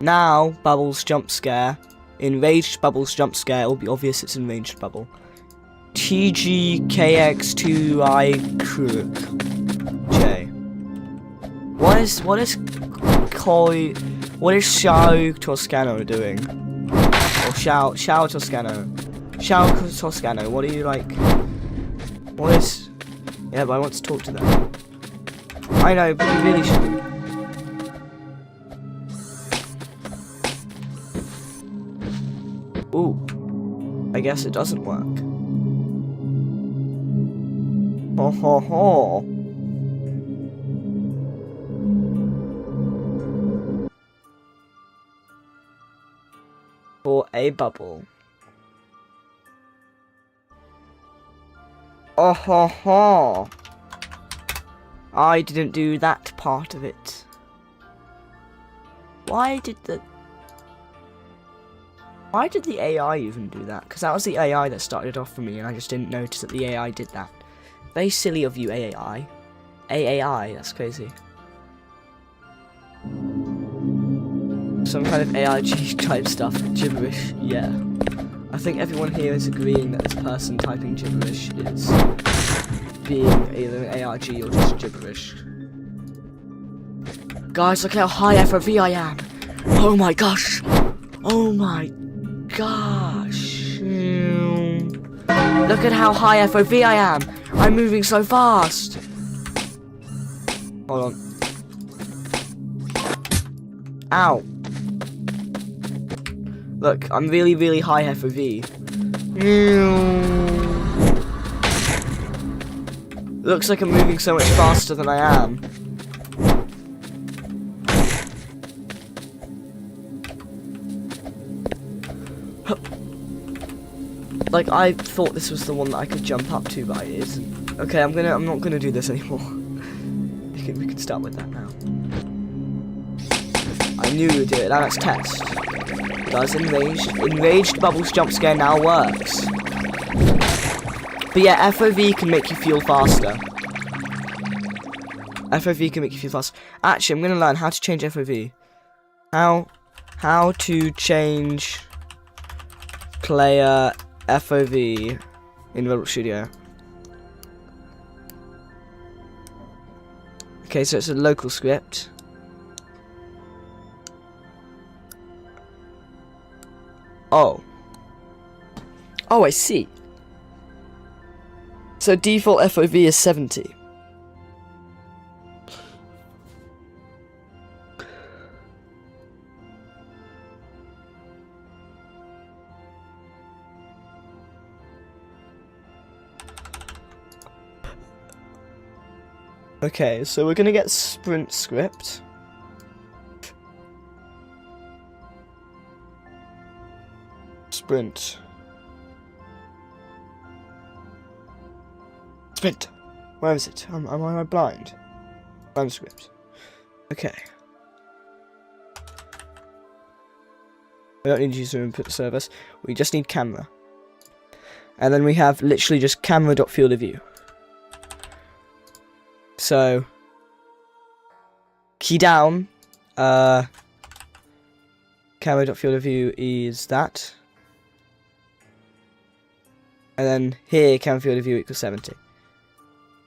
Now, Bubbles jump scare. Enraged Bubbles jump scare. It'll be obvious it's enraged Bubble. TGKX2I Crook. J. What is Xiao Toscano doing? Or Xiao Toscano. Xiao Toscano, what are you like? What is... Yeah, but I want to talk to them. I know, but you really shouldn't. Ooh. I guess it doesn't work. Ho ho ho. For a bubble. Oh ho ho. I didn't do that part of it. Why did the AI even do that? Because that was the AI that started off for me, and I just didn't notice that the AI did that. Very silly of you, AI. AAI, that's crazy. Some kind of AIG type stuff, gibberish, yeah. I think everyone here is agreeing that this person typing gibberish is being either an AIG or just gibberish. Guys, look how high FOV I am! Oh my gosh! Oh my gosh! Look at how high FOV I am! I'm moving so fast! Hold on. Ow! Look, I'm really, really high FOV. Looks like I'm moving so much faster than I am. Like, I thought this was the one that I could jump up to, but it isn't. Okay, I'm not gonna do this anymore. we can start with that now. I knew you would do it. Now let's test. Does enraged Bubbles jump scare now works? But yeah, FOV can make you feel faster. FOV can make you feel faster. Actually, I'm gonna learn how to change FOV. How to change player FOV in Roblox Studio. Okay, so it's a local script. Oh, I see. So default FOV is 70. Okay, so we're gonna get sprint script. Sprint. Where is it? Am I blind? Run script. Okay. We don't need user input service. We just need camera. And then we have literally just camera.field of view. So key down. Camera.field of view is that. And then here, camera field of view equals 70.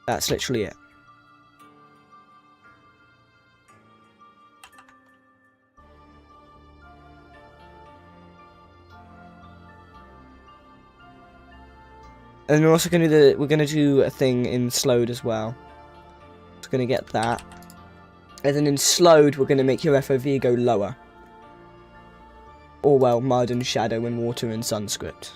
That's literally it. And we're also going to do a thing in slowed as well. We're going to get that. And then in slowed, we're going to make your FOV go lower. Or well, mud and shadow and water and sun script.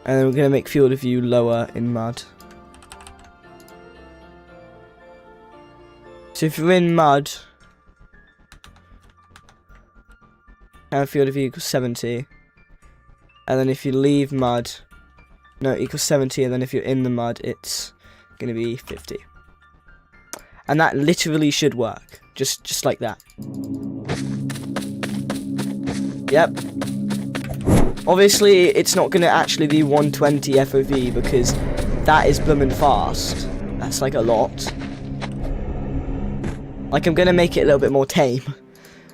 And then we're going to make field of view lower in mud. So if you're in mud, and field of view equals 70. And then if you leave mud, no, equals 70. And then if you're in the mud, it's going to be 50. And that literally should work. Just like that. Yep. Obviously, it's not going to actually be 120 FOV because That is blooming fast. That's like a lot. Like, I'm gonna make it a little bit more tame,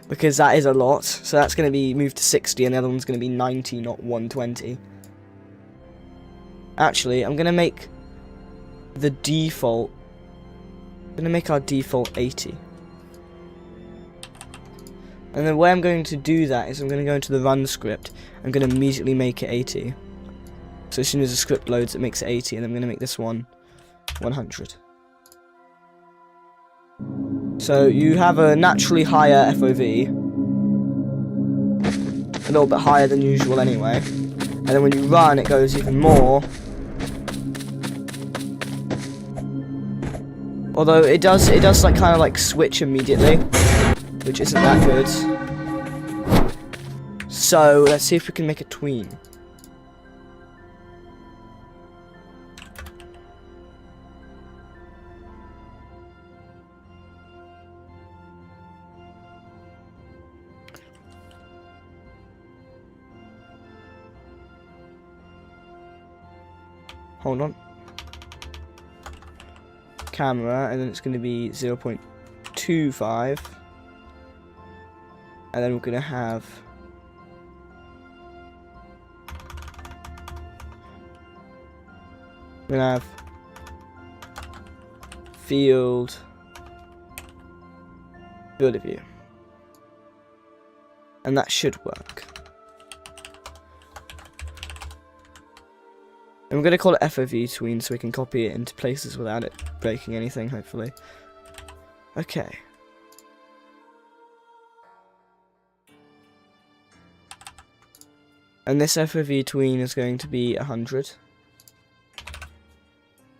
because that is a lot. So that's gonna be moved to 60, and the other one's gonna be 90, not 120. Actually, I'm gonna make the default. I'm gonna make our default 80. And the way I'm going to do that is I'm going to go into the run script. I'm going to immediately make it 80. So as soon as the script loads, it makes it 80, and I'm going to make this one 100. So you have a naturally higher FOV, a little bit higher than usual anyway. And then when you run, it goes even more. Although it does like kind of like switch immediately, which isn't that good. So let's see if we can make a tween. Hold on. Camera, and then it's going to be 0.25. And then we're going to have field of view. And that should work. And we're going to call it FOV tween so we can copy it into places without it breaking anything, hopefully. Okay. And this FOV tween is going to be 100.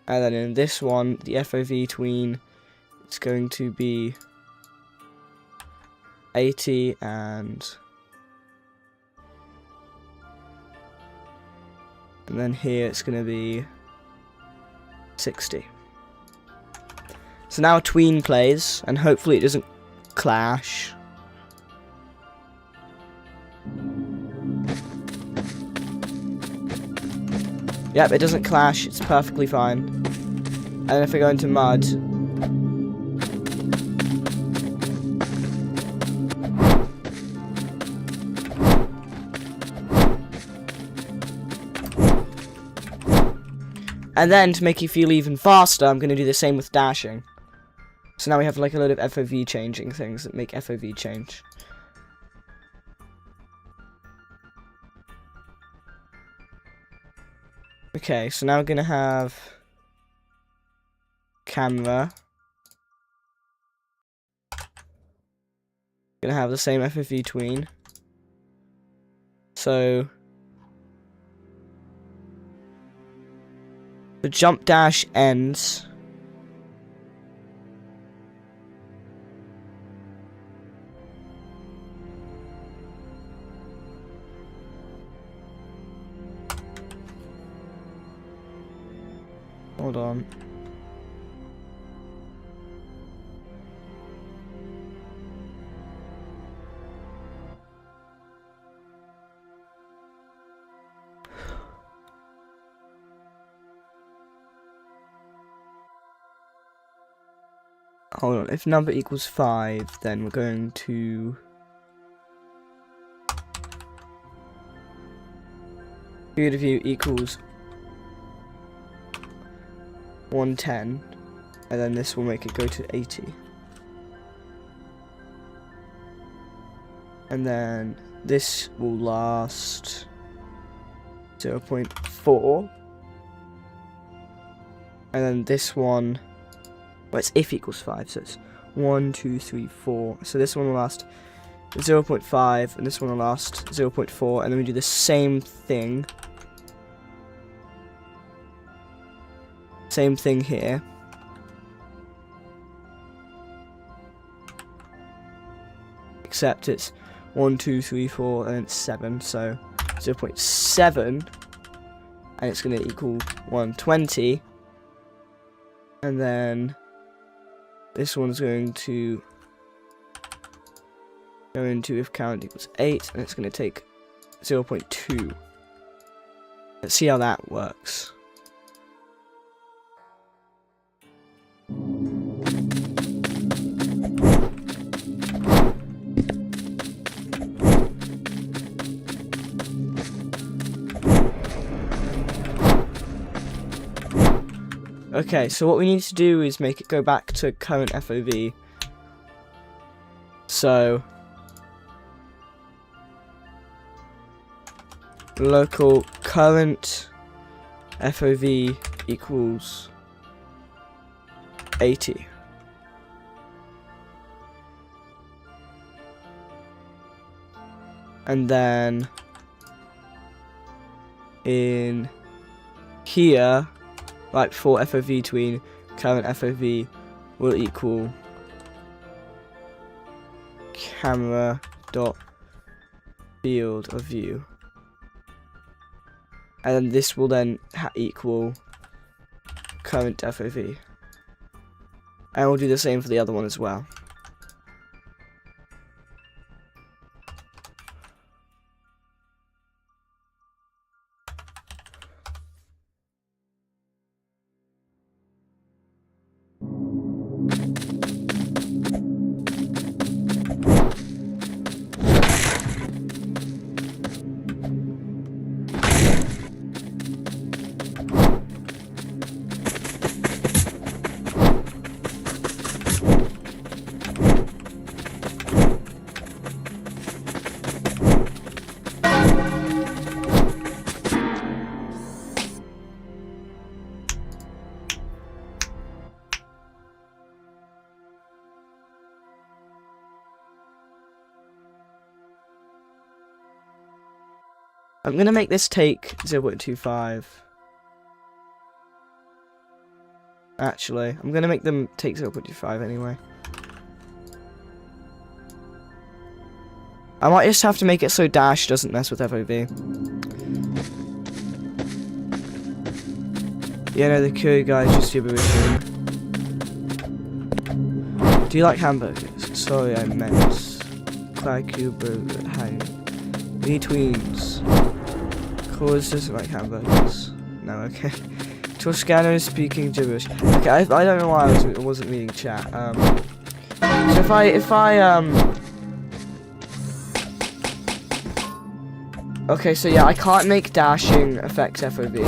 And then in this one, the FOV tween, it's going to be 80 and then here it's going to be 60. So now a tween plays, and hopefully it doesn't clash. Yep, it doesn't clash, it's perfectly fine. And if we go into mud, and then to make you feel even faster, I'm going to do the same with dashing. So now we have like a load of FOV changing things that make FOV change. Okay, so now we're going to have camera. Going to have the same FOV tween. So the jump dash ends. Hold on. Hold on, if number equals 5, then we're going to field of view equals 110, and then this will make it go to 80. And then this will last 0.4. And then this one, well, it's if equals 5, so it's 1, 2, 3, 4. So this one will last 0.5, and this one will last 0.4, and then we do the same thing. Same thing here. Except it's 1, 2, 3, 4, and it's 7, so 0.7, and it's going to equal 120. And then this one's going to go into if count equals 8, and it's going to take 0.2. Let's see how that works. Okay, so what we need to do is make it go back to current FOV. So local current FOV equals 80. And then in here, right before FOV between current FOV will equal camera dot field of view, and then this will then equal current FOV, and we'll do the same for the other one as well. I'm gonna make this take 0.25. Actually, I'm gonna make them take 0.25 anyway. I might just have to make it so dash doesn't mess with FOV. Yeah, no, the curry guy is just gibberish. Do you like hamburgers? Sorry, I meant. Clay burger, hang. Betweens. Cause doesn't like hamburgers. No, okay. Toscano is speaking gibberish. Okay, I don't know why I wasn't reading chat. So if I okay, so yeah, I can't make dashing affect FOV.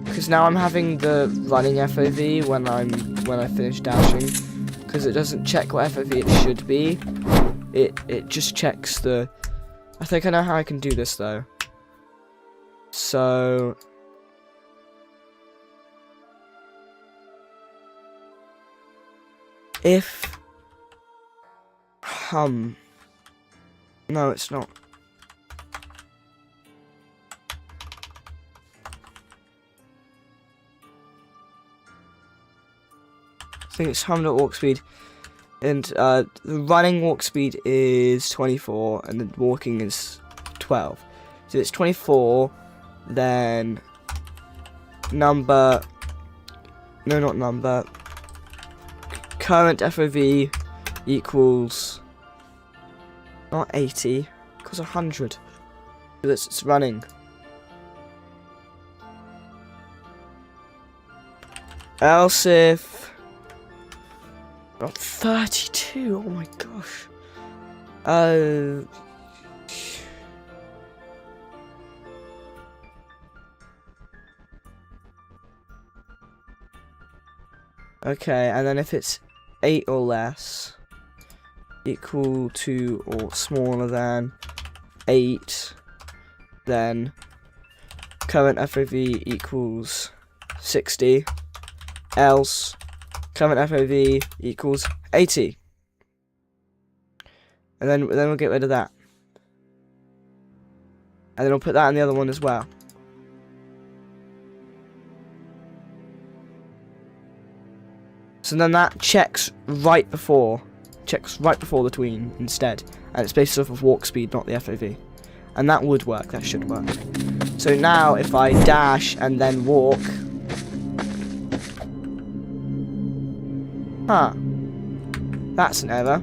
Because now I'm having the running FOV when I finish dashing. Because it doesn't check what FOV it should be. It just checks the... I think I know how I can do this though. So... if... no, it's not. I think it's walk speed. And the running walk speed is 24 and the walking is 12. So it's 24, then number, no, not number, current FOV equals not 80, equals 100. So it's running. Else if 32, oh my gosh. Okay, and then if it's 8 or less, equal to or smaller than 8, then current FOV equals 60, else current FOV equals 80. And then we'll get rid of that. And then I'll put that in the other one as well. So then that checks right before the tween instead. And it's based off of walk speed, not the FOV. And that would work, that should work. So now if I dash and then walk, huh. That's an error.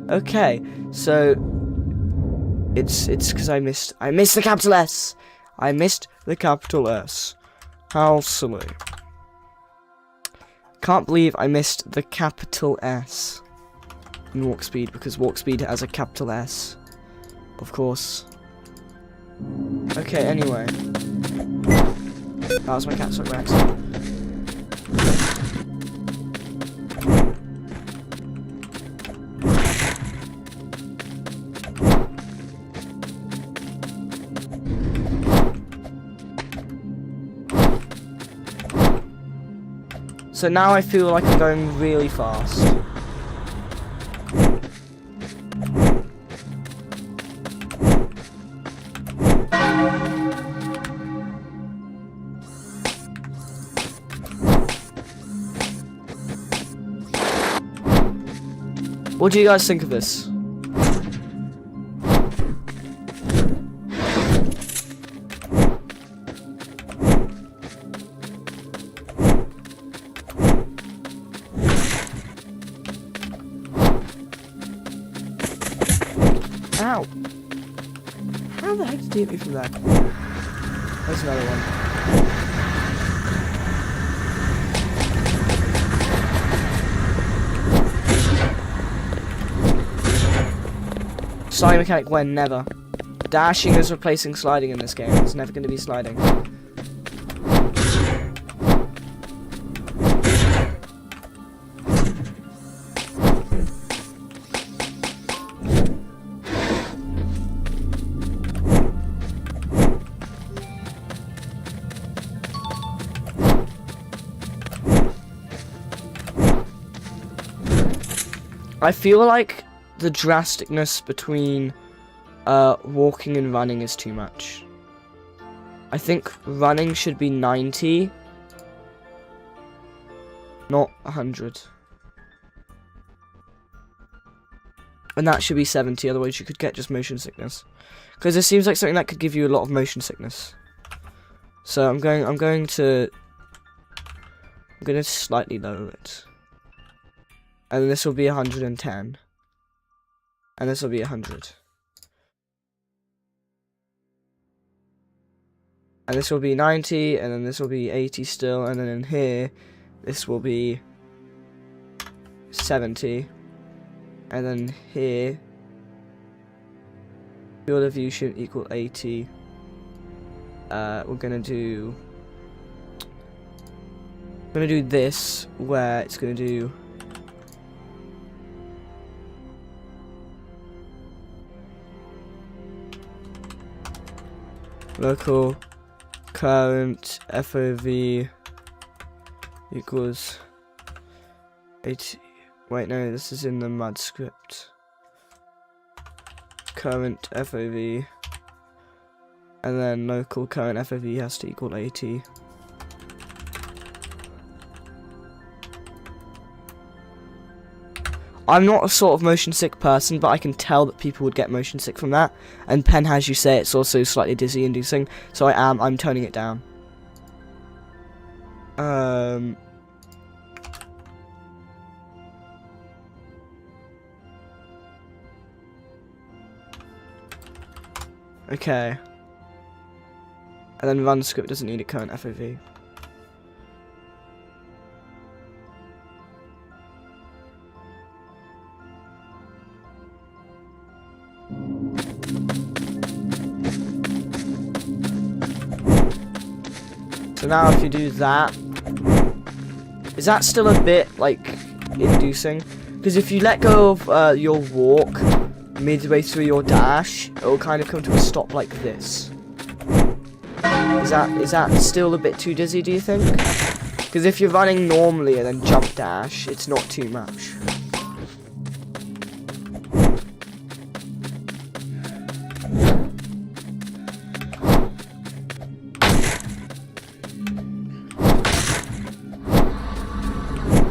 Okay, so it's because I missed the capital S. I missed the capital S. How silly. Can't believe I missed the capital S in walk speed because walk speed has a capital S. Of course. Okay, anyway. That was my cat, sorry, Rex. So now I feel like I'm going really fast. What do you guys think of this? Ow! How the heck did he hit me from there? There's another one. Sliding mechanic when? Never. Dashing is replacing sliding in this game. It's never going to be sliding. I feel like the drasticness between walking and running is too much. I think running should be 90, not 100. And that should be 70, otherwise you could get just motion sickness. Because it seems like something that could give you a lot of motion sickness. So I'm going to slightly lower it. And then this will be 110. And this will be 100. And this will be 90, and then this will be 80 still, and then in here, this will be 70. And then here, field of view should equal 80. We're gonna do this, where it's gonna do local current FOV equals 80. Wait, no, this is in the mud script. Current FOV, and then local current FOV has to equal 80. I'm not a sort of motion sick person, but I can tell that people would get motion sick from that. And Pen has you say it's also slightly dizzy inducing, so I'm toning it down. Okay. And then run script doesn't need a current FOV. So now if you do that, is that still a bit, like, inducing? Because if you let go of your walk midway through your dash, it will kind of come to a stop like this. Is that still a bit too dizzy, do you think? Because if you're running normally and then jump dash, it's not too much.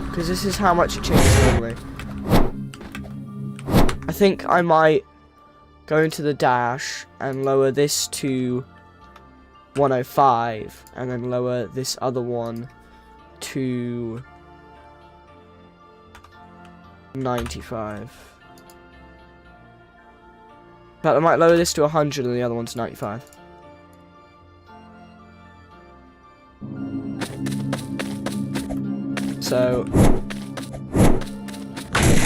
Because this is how much it changes normally. I think I might go into the dash and lower this to 105 and then lower this other one to 95. In fact, I might lower this to 100 and the other one to 95. So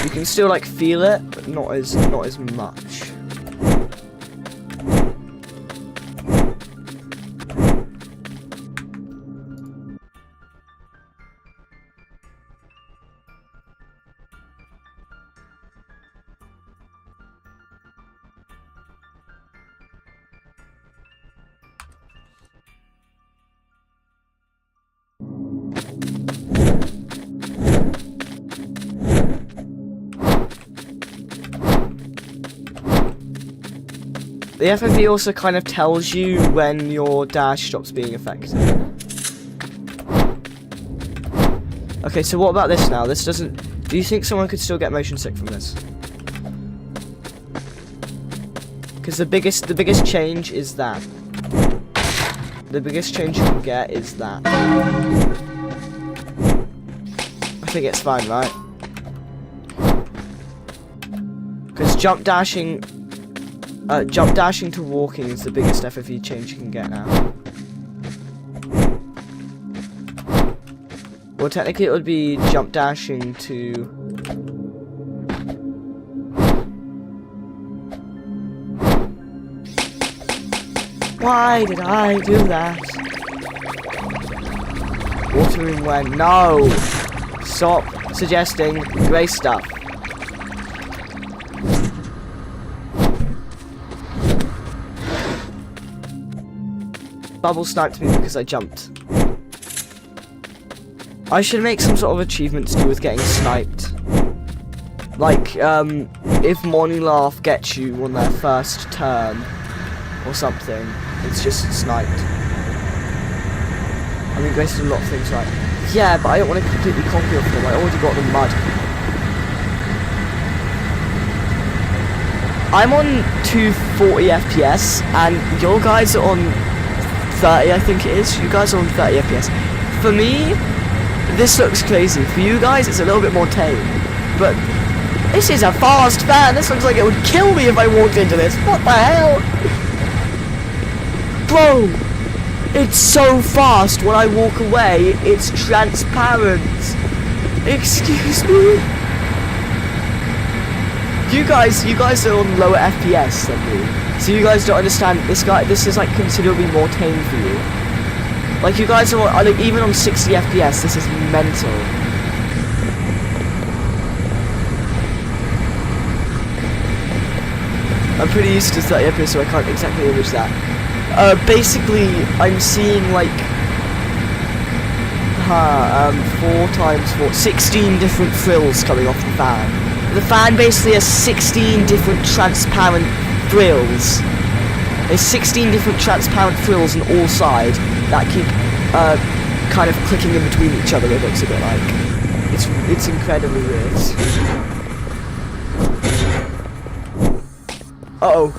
you can still like feel it, but not as much. The FOV also kind of tells you when your dash stops being effective. Okay, so what about this now? This doesn't... Do you think someone could still get motion sick from this? Because the biggest change is that. The biggest change you can get is that. I think it's fine, right? Because jump dashing to walking is the biggest FOV change you can get now. Well, technically it would be jump dashing to... Why did I do that? Watering when... No! Stop suggesting grey stuff. Bubble sniped me because I jumped. I should make some sort of achievement to do with getting sniped. Like, if Morning Laugh gets you on their first turn, or something, it's just sniped. I mean, Grace did a lot of things right. Yeah, but I don't want to completely copy off them, I already got the mud. I'm on 240 FPS, and your guys are on 30, I think it is. You guys are on 30 FPS. For me, this looks crazy. For you guys, it's a little bit more tame. But this is a fast fan. This looks like it would kill me if I walked into this. What the hell? Bro, it's so fast. When I walk away, it's transparent. Excuse me? You guys are on lower FPS than me. So you guys don't understand, this is like considerably more tame for you. Like you guys are like, even on 60 FPS, this is mental. I'm pretty used to 30 FPS, so I can't exactly image that. Basically, I'm seeing like 4 times 4, 16 different frills coming off the fan. The fan basically has 16 different transparent frills. There's 16 different transparent frills on all sides that keep kind of clicking in between each other. It looks a bit like it's incredibly weird. Uh-oh.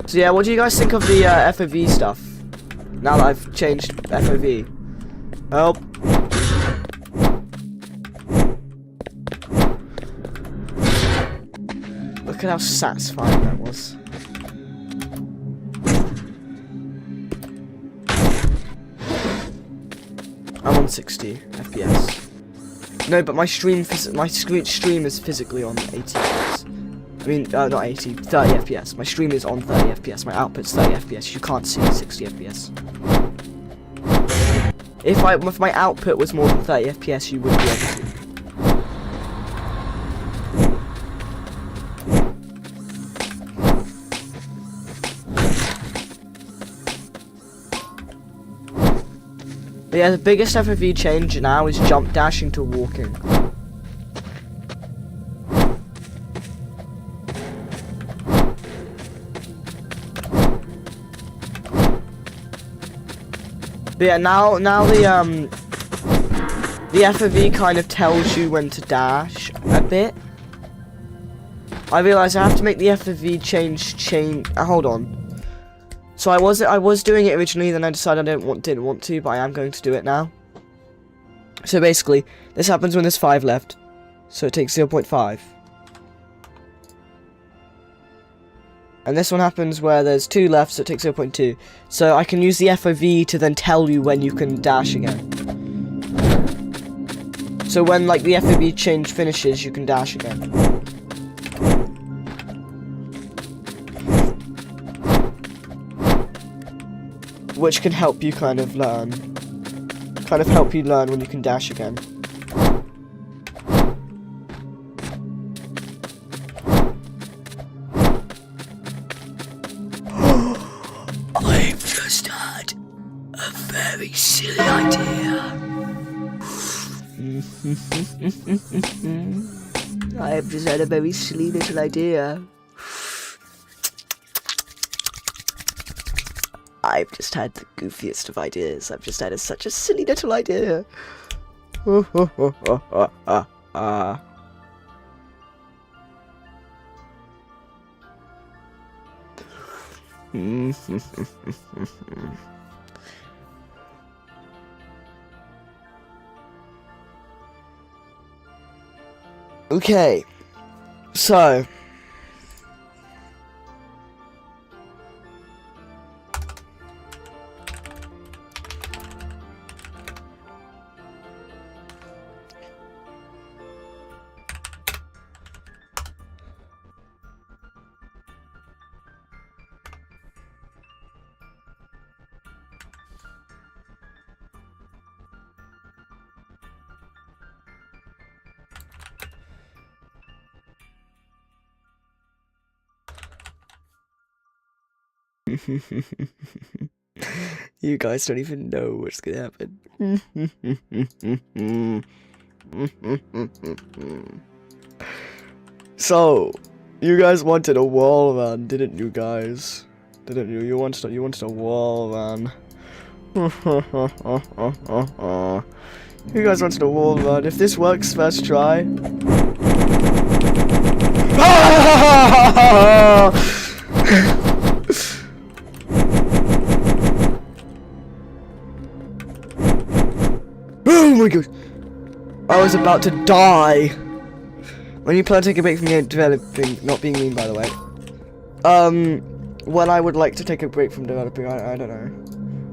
So yeah, what do you guys think of the FOV stuff? Now that I've changed FOV. Help. Look at how satisfying that was. I'm on 60 FPS. No, but my stream is physically on 80 FPS. I mean, not 80, 30 FPS. My stream is on 30 FPS. My output's 30 FPS. You can't see 60 FPS. If my output was more than 30 FPS, you would be able to. But yeah, the biggest FOV change now is jump dashing to walking. But yeah, now the FOV kind of tells you when to dash a bit. I realise I have to make the FOV change. Hold on. So I was doing it originally, then I decided I didn't want to, but I am going to do it now. So basically, this happens when there's 5 left, so it takes 0.5. And this one happens where there's 2 left, so it takes 0.2. So I can use the FOV to then tell you when you can dash again. So when like the FOV change finishes, you can dash again. Which can help you kind of learn when you can dash again. silly idea. I have just had a very silly little idea. I've just had the goofiest of ideas. I've just had such a silly little idea. Okay, so you guys don't even know what's gonna happen. So, you guys wanted a wall run, didn't you guys? Didn't you? You wanted a wall run. You guys wanted a wall run. If this works, first try. Oh my god! I was about to die! When you plan to take a break from developing, not being mean by the way. When I would like to take a break from developing, I don't know.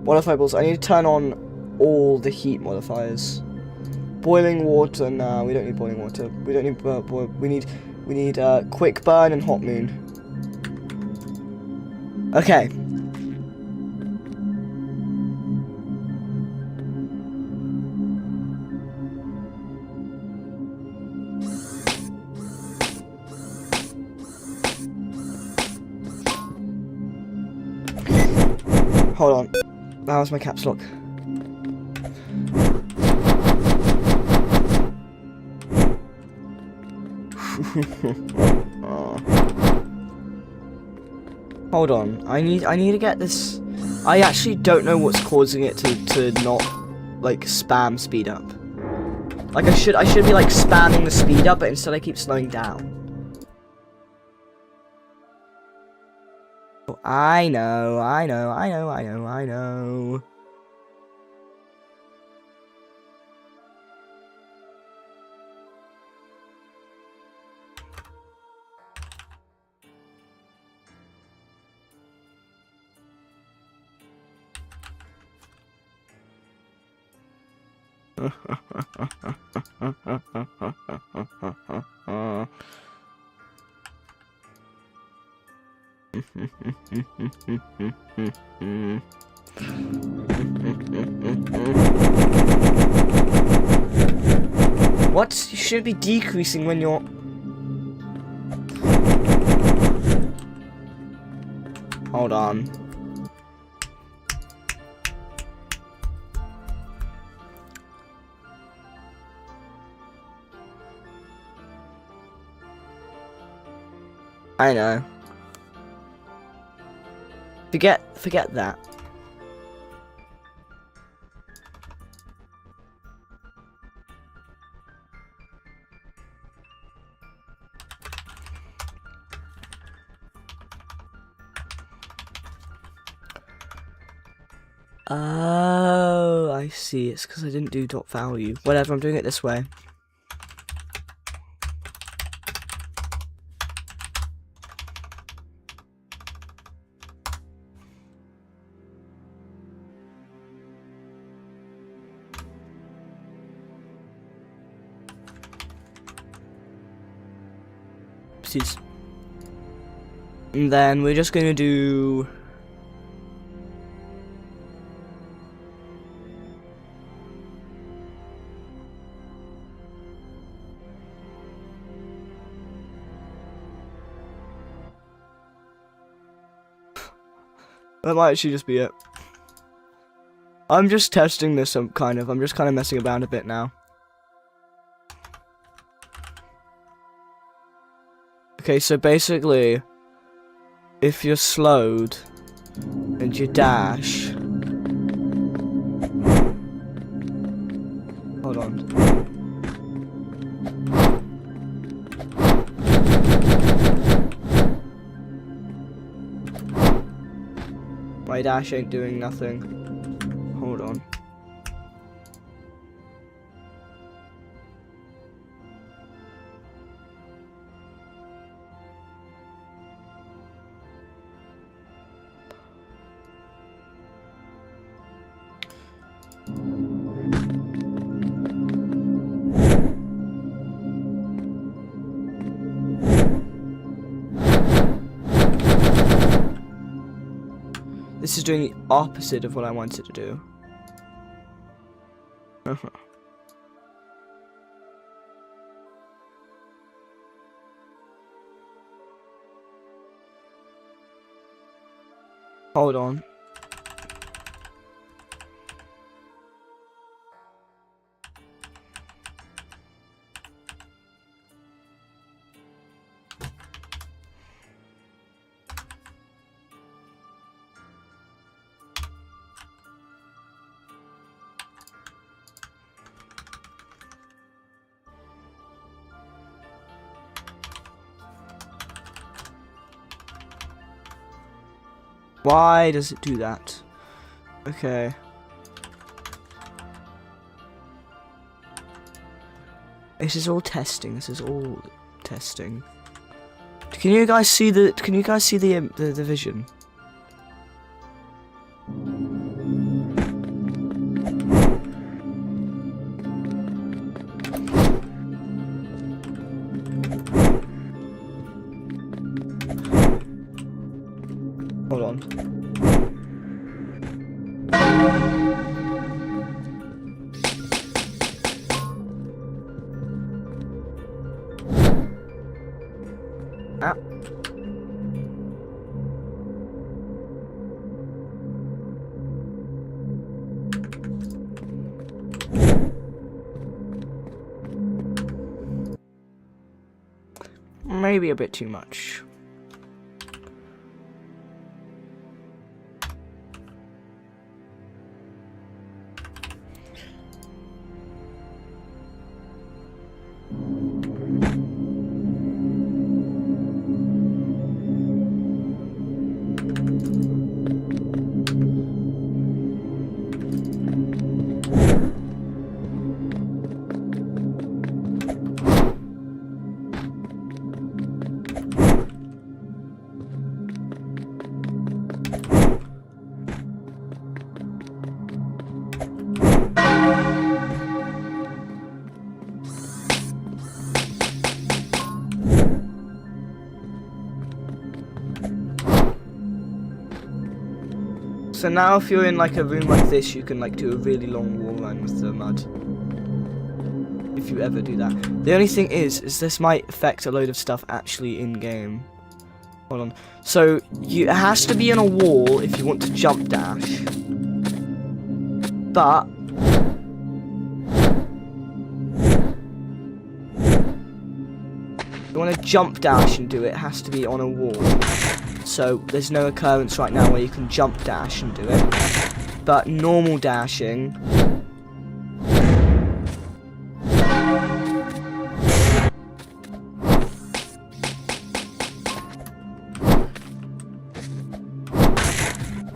Modifiables, I need to turn on all the heat modifiers. Boiling water, nah, we don't need boiling water. We don't need we need quick burn and hot moon. Okay. Hold on. That was my caps lock. Hold on. I need to get this. I actually don't know what's causing it to not like spam speed up. Like I should be like spamming the speed up, but instead I keep slowing down. I know. What? You should be decreasing when you're... Hold on. I know. Forget that. Oh, I see. It's because I didn't do dot value. Whatever, I'm doing it this way. And then we're just gonna do... That might actually just be it. I'm just testing this. I'm just kind of messing around a bit now. Okay, so basically, if you're slowed and you dash, hold on. My dash ain't doing nothing. Hold on. This is doing the opposite of what I wanted to do. Hold on. Why does it do that? Okay. This is all testing. This is all testing. Can you guys see the? Can you guys see the vision? Hold on. Ah. Maybe a bit too much. So now if you're in like a room like this, you can like do a really long wall run with the mud. If you ever do that. The only thing is this might affect a load of stuff actually in game. Hold on. So it has to be on a wall if you want to jump dash. But if you want to jump dash and do it, it has to be on a wall. So there's no occurrence right now where you can jump dash and do it. But normal dashing,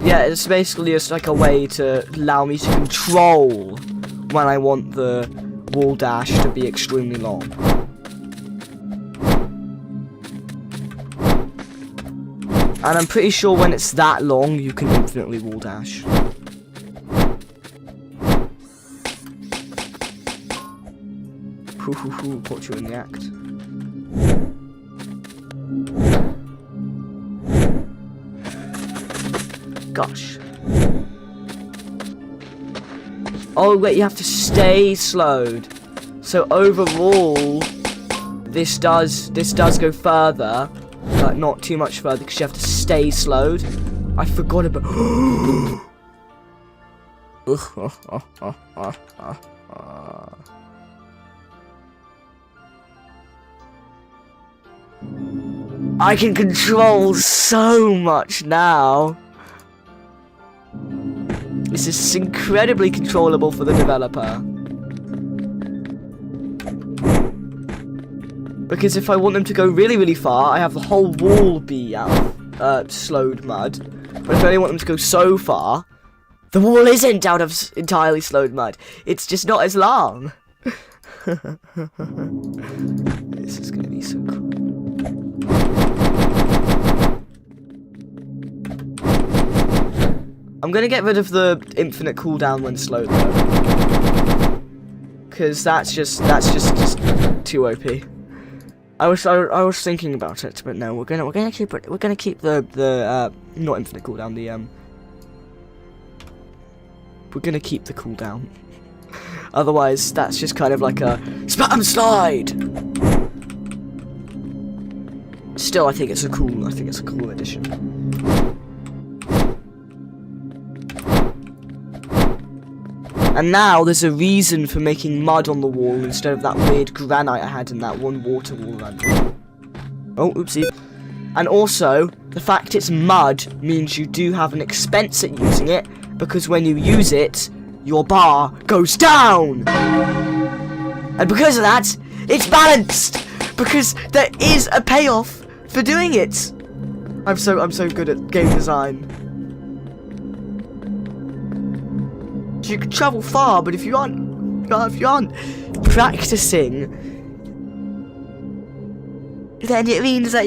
yeah, it's basically just like a way to allow me to control when I want the wall dash to be extremely long. And I'm pretty sure when it's that long, you can infinitely wall dash. Caught you in the act. Gosh. Oh wait, you have to stay slowed. So overall, this does go further. But not too much further because you have to stay slowed. I forgot about. I can control so much now. This is incredibly controllable for the developer. Because if I want them to go really, really far, I have the whole wall be out of slowed mud. But if I only want them to go so far, the wall isn't out of entirely slowed mud. It's just not as long. This is going to be so cool. I'm going to get rid of the infinite cooldown when slowed though. Because that's just too OP. I was thinking about it, but no, we're gonna keep the not infinite cooldown, we're gonna keep the cooldown. Otherwise, that's just kind of like a spam slide. Still, I think it's a cool addition. And now there's a reason for making mud on the wall instead of that weird granite I had in that one water wall run. Oh, oopsie. And also, the fact it's mud means you do have an expense at using it, because when you use it, your bar goes down! And because of that, it's balanced! Because there is a payoff for doing it! I'm so good at game design. You can travel far, but if you aren't practicing, then it means that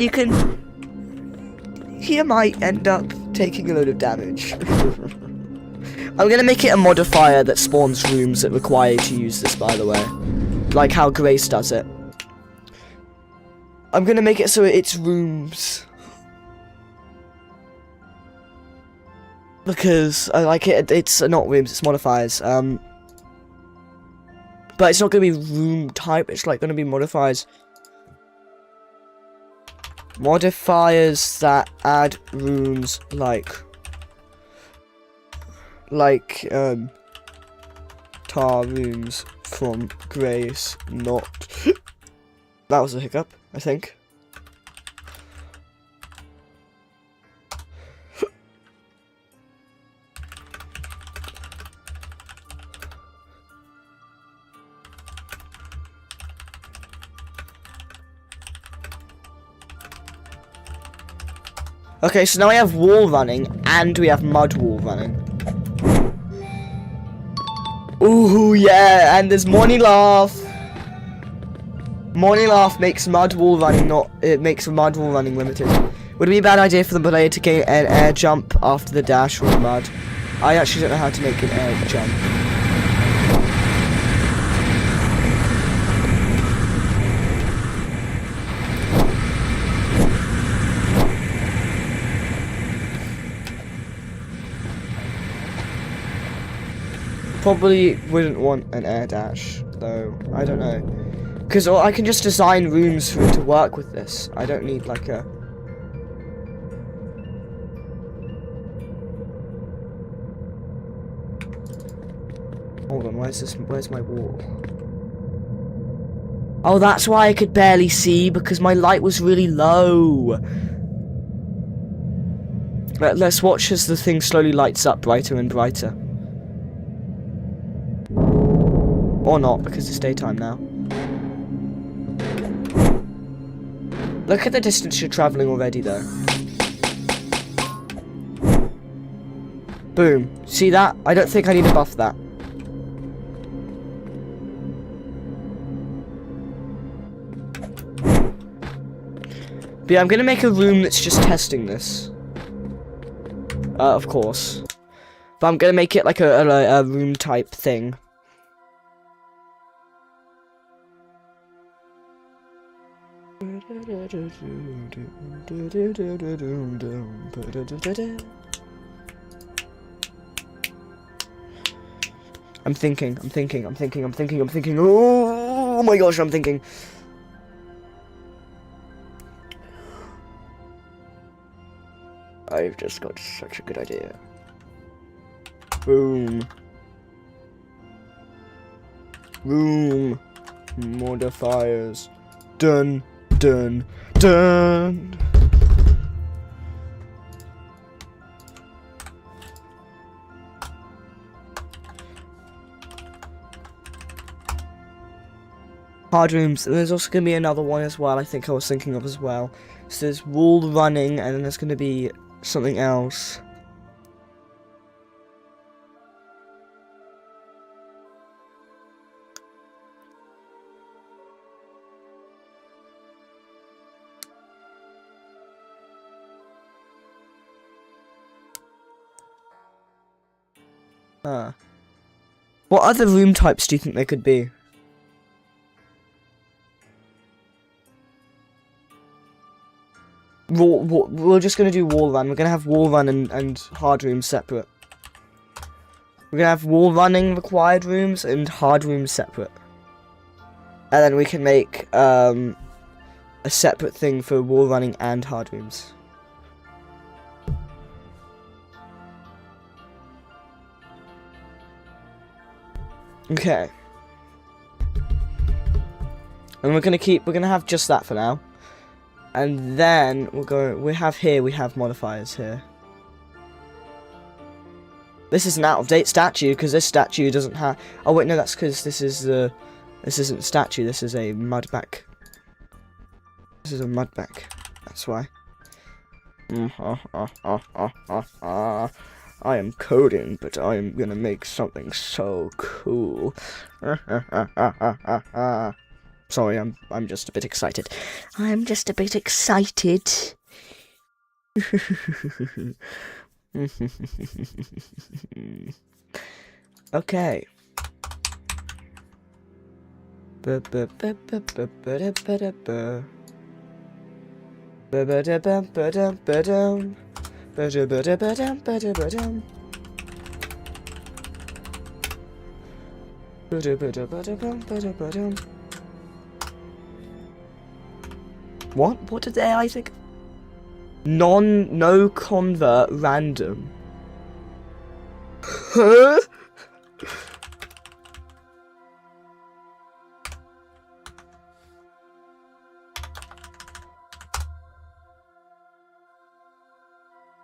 you might end up taking a load of damage. I'm gonna make it a modifier that spawns rooms that require you to use this, by the way, like how Grace does it. I'm gonna make it so it's rooms. Because I like it, it's not rooms, it's modifiers. But it's not gonna be room type, it's like gonna be modifiers. Modifiers that add rooms tar rooms from Grace, not. That was a hiccup, I think. Okay, so now we have wall running, and we have mud wall running. Ooh, yeah, and there's Morning Laugh. Morning Laugh makes mud wall running makes mud wall running limited. Would it be a bad idea for the player to gain an air jump after the dash or the mud? I actually don't know how to make an air jump. Probably wouldn't want an air dash, though. I don't know. Because I can just design rooms for it to work with this. I don't need like a... Hold on, where's my wall? Oh, that's why I could barely see, because my light was really low. Let's watch as the thing slowly lights up brighter and brighter. Or not, because it's daytime now. Look at the distance you're travelling already, though. Boom. See that? I don't think I need to buff that. But yeah, I'm going to make a room that's just testing this. Of course. But I'm going to make it like a room type thing. I'm thinking. Oh my gosh, I'm thinking. I've just got such a good idea. Boom. room modifiers. Dun dun dun. Hard rooms, and there's also going to be another one as well, I think I was thinking of as well. So there's wall running, and then there's going to be something else. What other room types do you think there could be? We're just going to do wall run. We're going to have wall run and hard rooms separate. We're going to have wall running required rooms and hard rooms separate. And then we can make a separate thing for wall running and hard rooms. Okay. And we're gonna have just that for now. And then we have modifiers here. This is an out-of-date statue because this statue doesn't have. Oh wait, no, that's because this isn't a statue. This is a mudback. This is a mudback. That's why. I am coding, but I am gonna make something so cool. Sorry, I'm just a bit excited. I'm just a bit excited. Okay. What did I think? No convert random. Huh?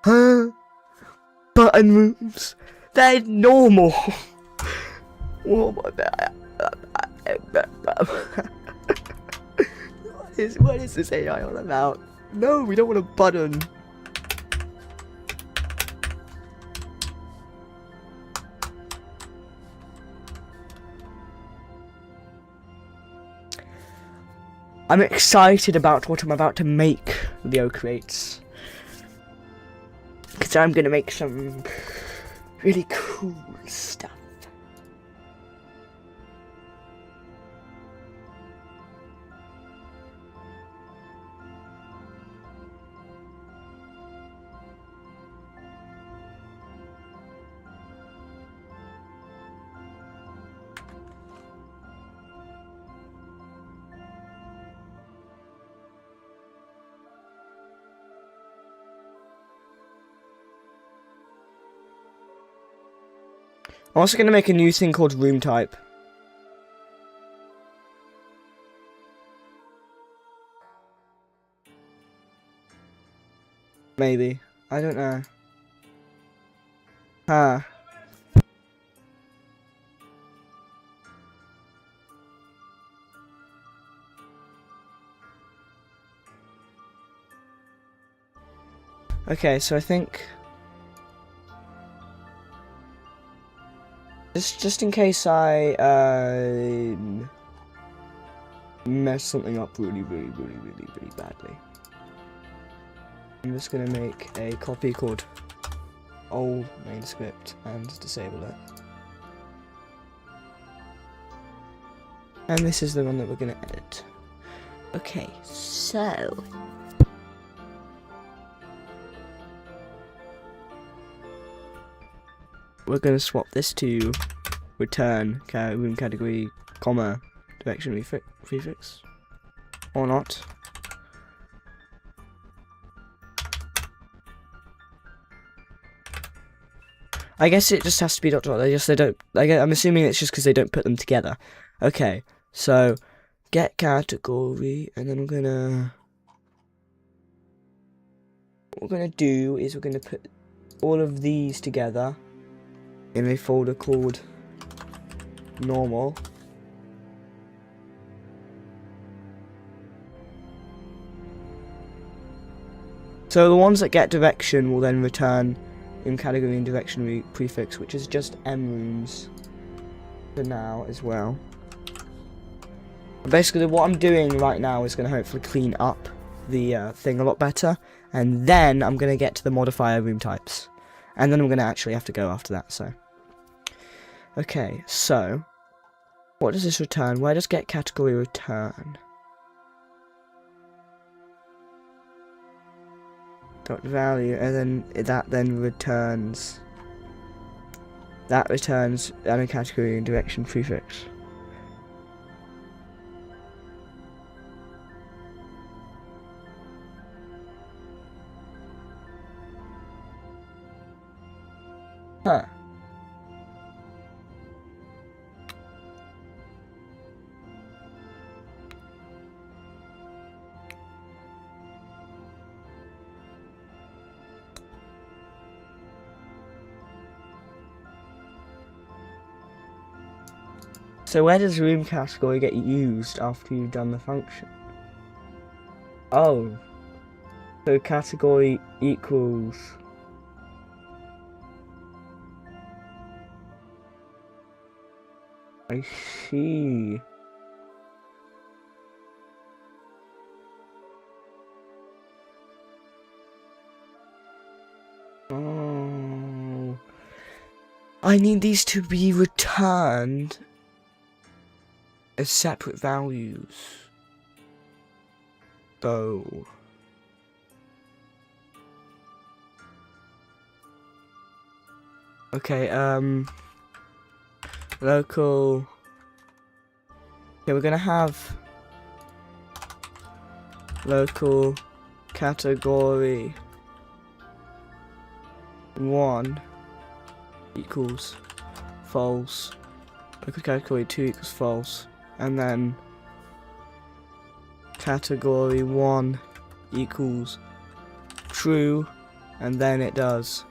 Huh? Button moves. They're normal. Oh my god. What is this AI all about? No, we don't want a button. I'm excited about what I'm about to make, Leo creates. Because I'm going to make some really cool stuff. I'm also going to make a new thing called room type. Maybe. I don't know. Huh. Okay, so I think... Just in case I mess something up really badly, I'm just gonna make a copy called old main script and disable it. And this is the one that we're gonna edit. Okay, so we're going to swap this to return room category, comma, direction prefix, or not. I guess it just has to be dot dot. They don't. I'm assuming it's just because they don't put them together. Okay, so get category, and then what we're gonna do is we're gonna put all of these together in a folder called normal. So the ones that get direction will then return in category and direction prefix, which is just M rooms for now as well. Basically, what I'm doing right now is going to hopefully clean up the thing a lot better, and then I'm going to get to the modifier room types, and then I'm going to actually have to go after that. So, okay, so what does this return? Where does get category return? Dot value, and then that then returns. That returns a category and direction prefix. Huh. So where does room category get used after you've done the function? Oh. So category equals... I see. Oh. I need these to be returned as separate values. Oh. Okay, local. Okay, we're gonna have local category 1 equals false. Local category 2 equals false. And then category 1 equals true, and then it does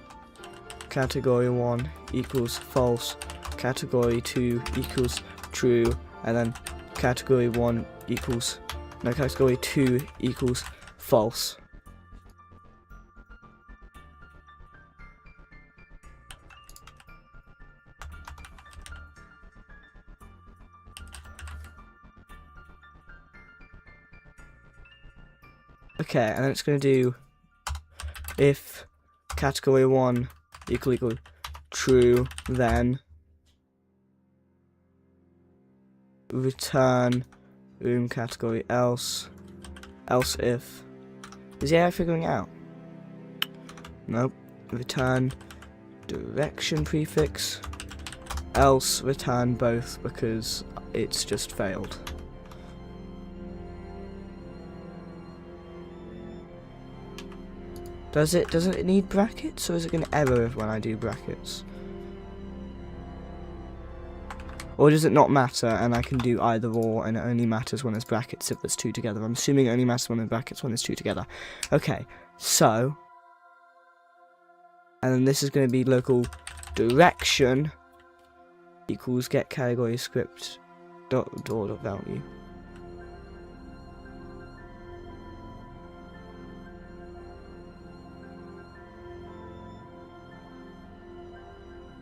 category 1 equals false, category 2 equals true, and then category 1 equals, no, category 2 equals false. Okay, and then it's going to do if category 1 equal true, then return room category, else if. Is the AI figuring it out? Nope. Return direction prefix, else return both because it's just failed. Doesn't it need brackets, or is it going to error when I do brackets? Or does it not matter and I can do either or, and it only matters when there's brackets if there's two together? I'm assuming it only matters when there's brackets when there's two together. Okay, so, and then this is going to be local direction equals get category script dot value.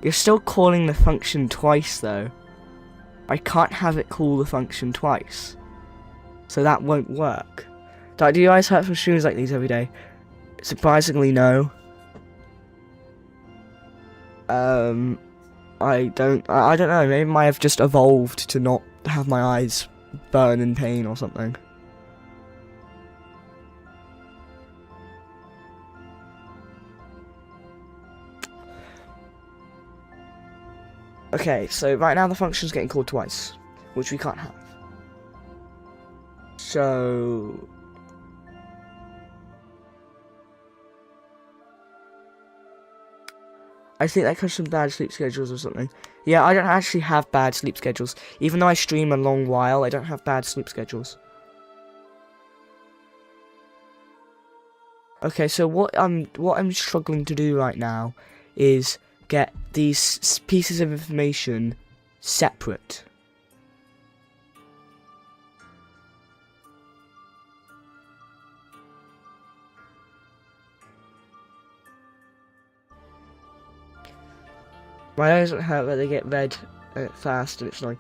You're still calling the function twice though. I can't have it call the function twice. So that won't work. Do you guys have some streams like these every day? Surprisingly, no. I don't know, maybe I have just evolved to not have my eyes burn in pain or something. Okay, so right now the function's getting called twice, which we can't have. So... I think that comes from bad sleep schedules or something. Yeah, I don't actually have bad sleep schedules. Even though I stream a long while, I don't have bad sleep schedules. Okay, so what I'm struggling to do right now is get these pieces of information separate. My eyes don't hurt, but they get red fast, and it's annoying.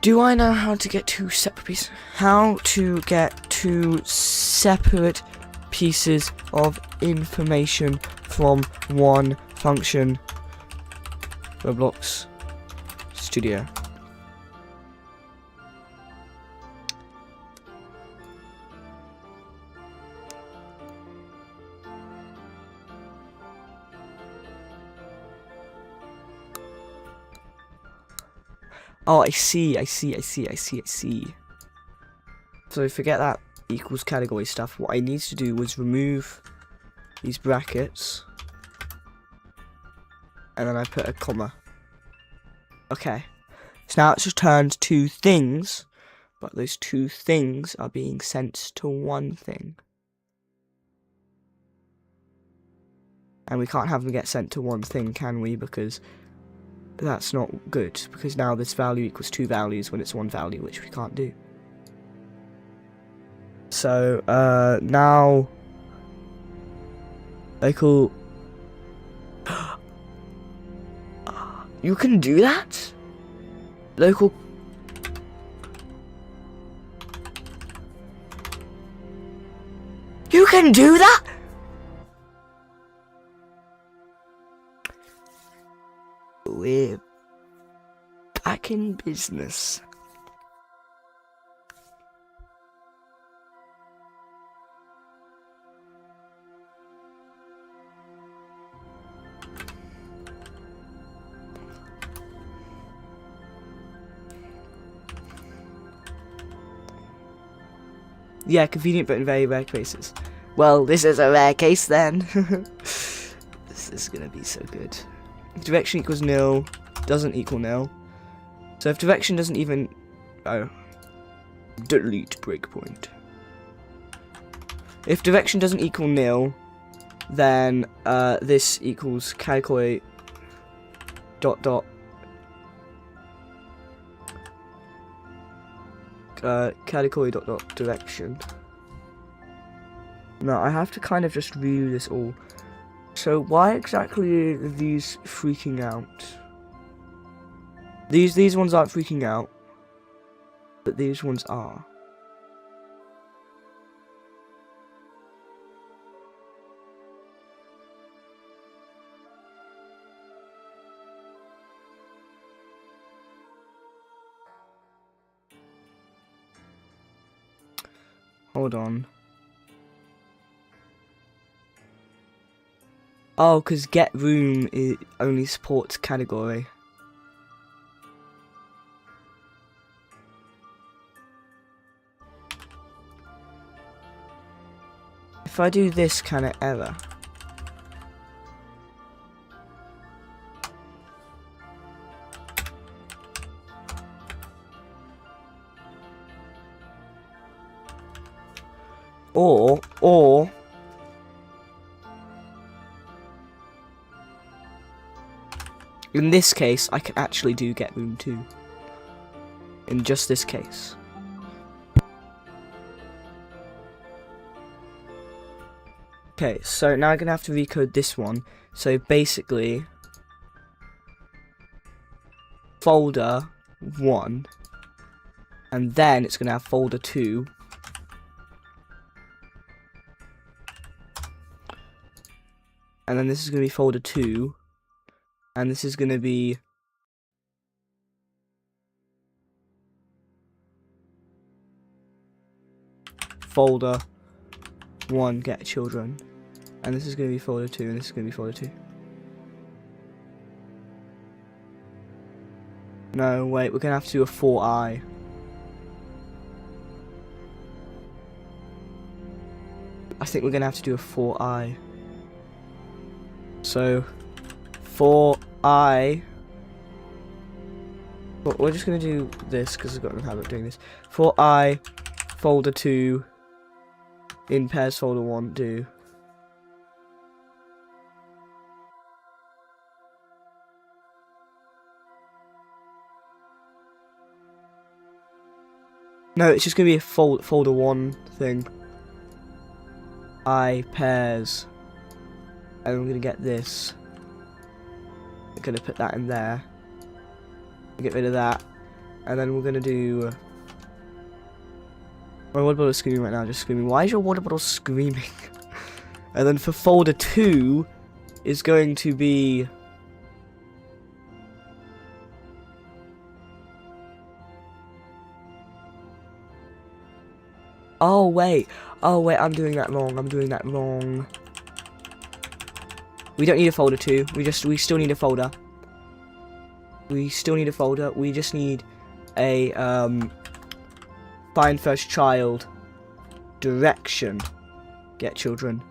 Do I know how to get two separate pieces? How to get two separate pieces of information from one function? Roblox Studio. Oh, I see. So forget that equals category stuff. What I need to do was remove these brackets. And then I put a comma. Okay. So now it's returned two things. But those two things are being sent to one thing. And we can't have them get sent to one thing, can we? Because that's not good, because now this value equals two values when it's one value, which we can't do. So now local. You can do that? Local. You can do that? We're back in business. Yeah, convenient but in very rare cases. Well, this is a rare case then. This is gonna be so good. If direction equals nil, doesn't equal nil. So if direction doesn't even... Oh. Delete breakpoint. If direction doesn't equal nil, then this equals category ... category ... direction. Now I have to kind of just redo this all. So why exactly are these freaking out? These ones aren't freaking out, but these ones are. Hold on. Oh, because get room only supports category. If I do this kind of error. Or in this case, I can actually do get room too. In just this case. Okay, so now I'm gonna have to recode this one. So basically, folder 1, and then it's gonna have folder 2. And then this is gonna be folder 2. And this is going to be folder 1, get children. And this is going to be folder 2, and this is going to be folder 2. No, wait, we're going to have to do a 4i. I think we're going to have to do a 4i. So for we're just gonna do this because I've got a habit of doing this. For I, folder 2, in pairs folder 1, do. No, it's just gonna be a folder 1 thing. I pairs, and I'm gonna get this. I'm gonna put that in there. Get rid of that, and then we're gonna do. My water bottle is screaming right now, just screaming. Why is your water bottle screaming? And then for folder 2 is going to be. Oh wait, I'm doing that wrong. We don't need a folder 2. We still need a folder. We just need a find first child direction. Get children.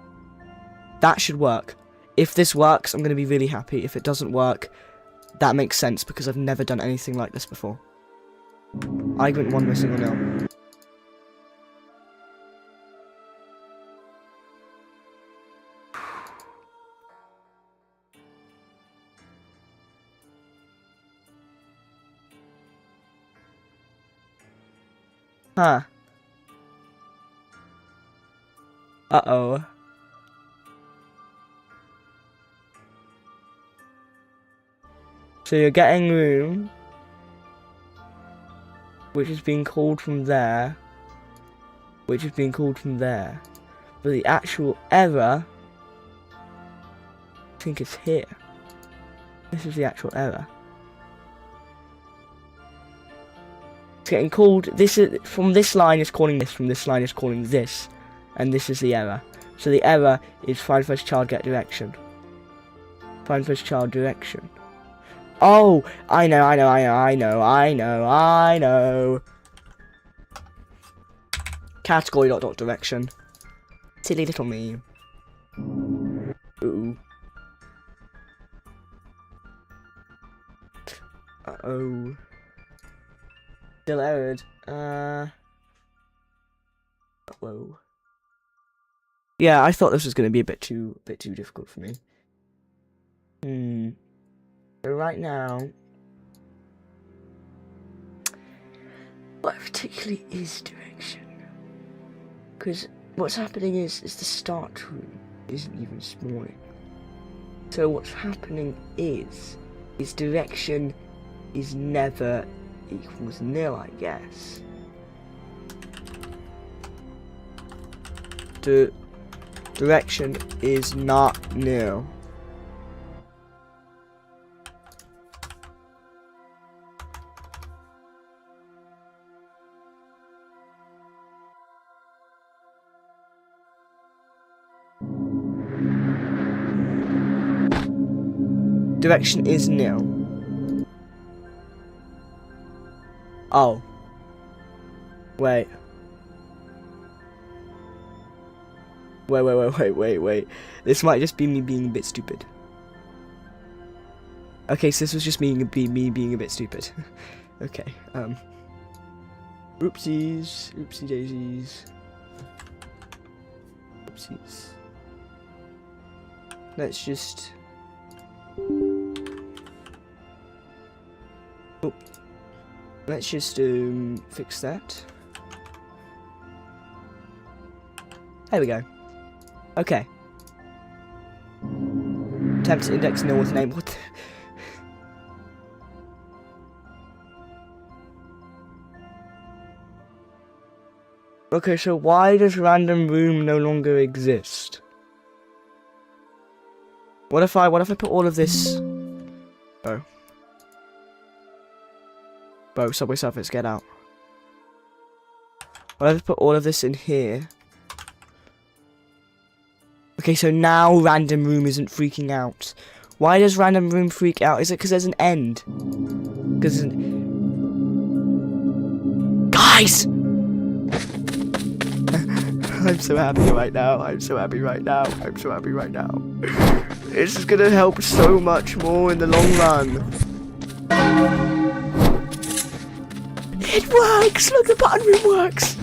That should work. If this works, I'm gonna be really happy. If it doesn't work, that makes sense because I've never done anything like this before. Argument 1 missing or no. Huh. Uh-oh. So you're getting room, which is being called from there, but the actual error, I think it's here. This is the actual error. It's getting called, this is, from this line is calling this, from this line is calling this, and this is the error. So the error is find first child get direction. Find first child direction. Oh, I know. Category dot direction. Silly little me. Ooh. Uh-oh. Still errored. Whoa. Yeah, I thought this was going to be a bit too difficult for me. So right now, what particularly is direction? Because what's happening is the start room isn't even spawning. So what's happening is direction is never equals nil, I guess. Direction is not nil. Direction is nil. Oh. Wait. Wait. This might just be me being a bit stupid. Okay, so this was just me being a bit stupid. Okay, oopsies. Oopsie daisies. Oopsies. Let's just... Oh. Let's just fix that. There we go. Okay. Attempt to index nil with name. What the... Okay, so why does random room no longer exist? What if I put all of this... Bro, Subway Surfers, get out. What if I put all of this in here? Okay, so now random room isn't freaking out. Why does random room freak out? Is it because there's an end? Because... Guys! I'm so happy right now. I'm so happy right now. I'm so happy right now. This is gonna help so much more in the long run. It works! Look, the button room works!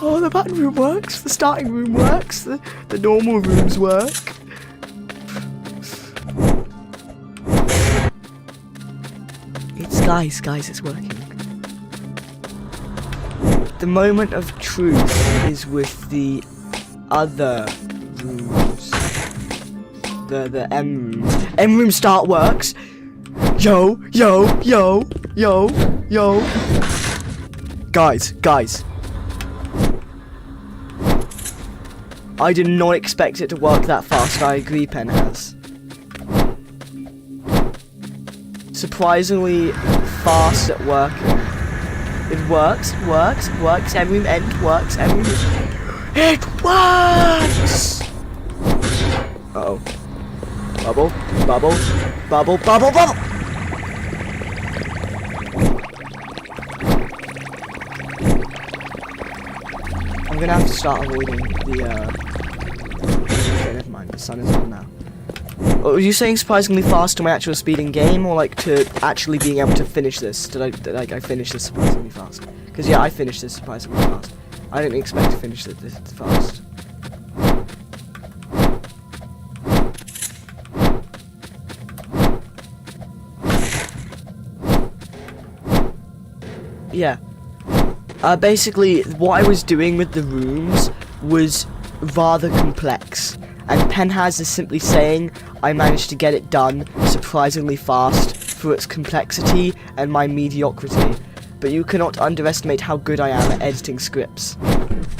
Oh, the button room works. The starting room works. The normal rooms work. Guys, it's working. The moment of truth is with the other rooms. The M rooms. M room start works. Yo. Guys. I did not expect it to work that fast. I agree, Pen has. Surprisingly fast at working. It works. Every end works. It works! Uh-oh. Bubble. I'm gonna have to start avoiding the, okay, never mind, the sun is on now. Were you saying surprisingly fast to my actual speed in game, or like to actually being able to finish this? Did I finish this surprisingly fast? Because yeah, I finished this surprisingly fast. I didn't expect to finish it this fast. Yeah. Basically, what I was doing with the rooms was rather complex. And Penhaz is simply saying I managed to get it done surprisingly fast for its complexity and my mediocrity. But you cannot underestimate how good I am at editing scripts.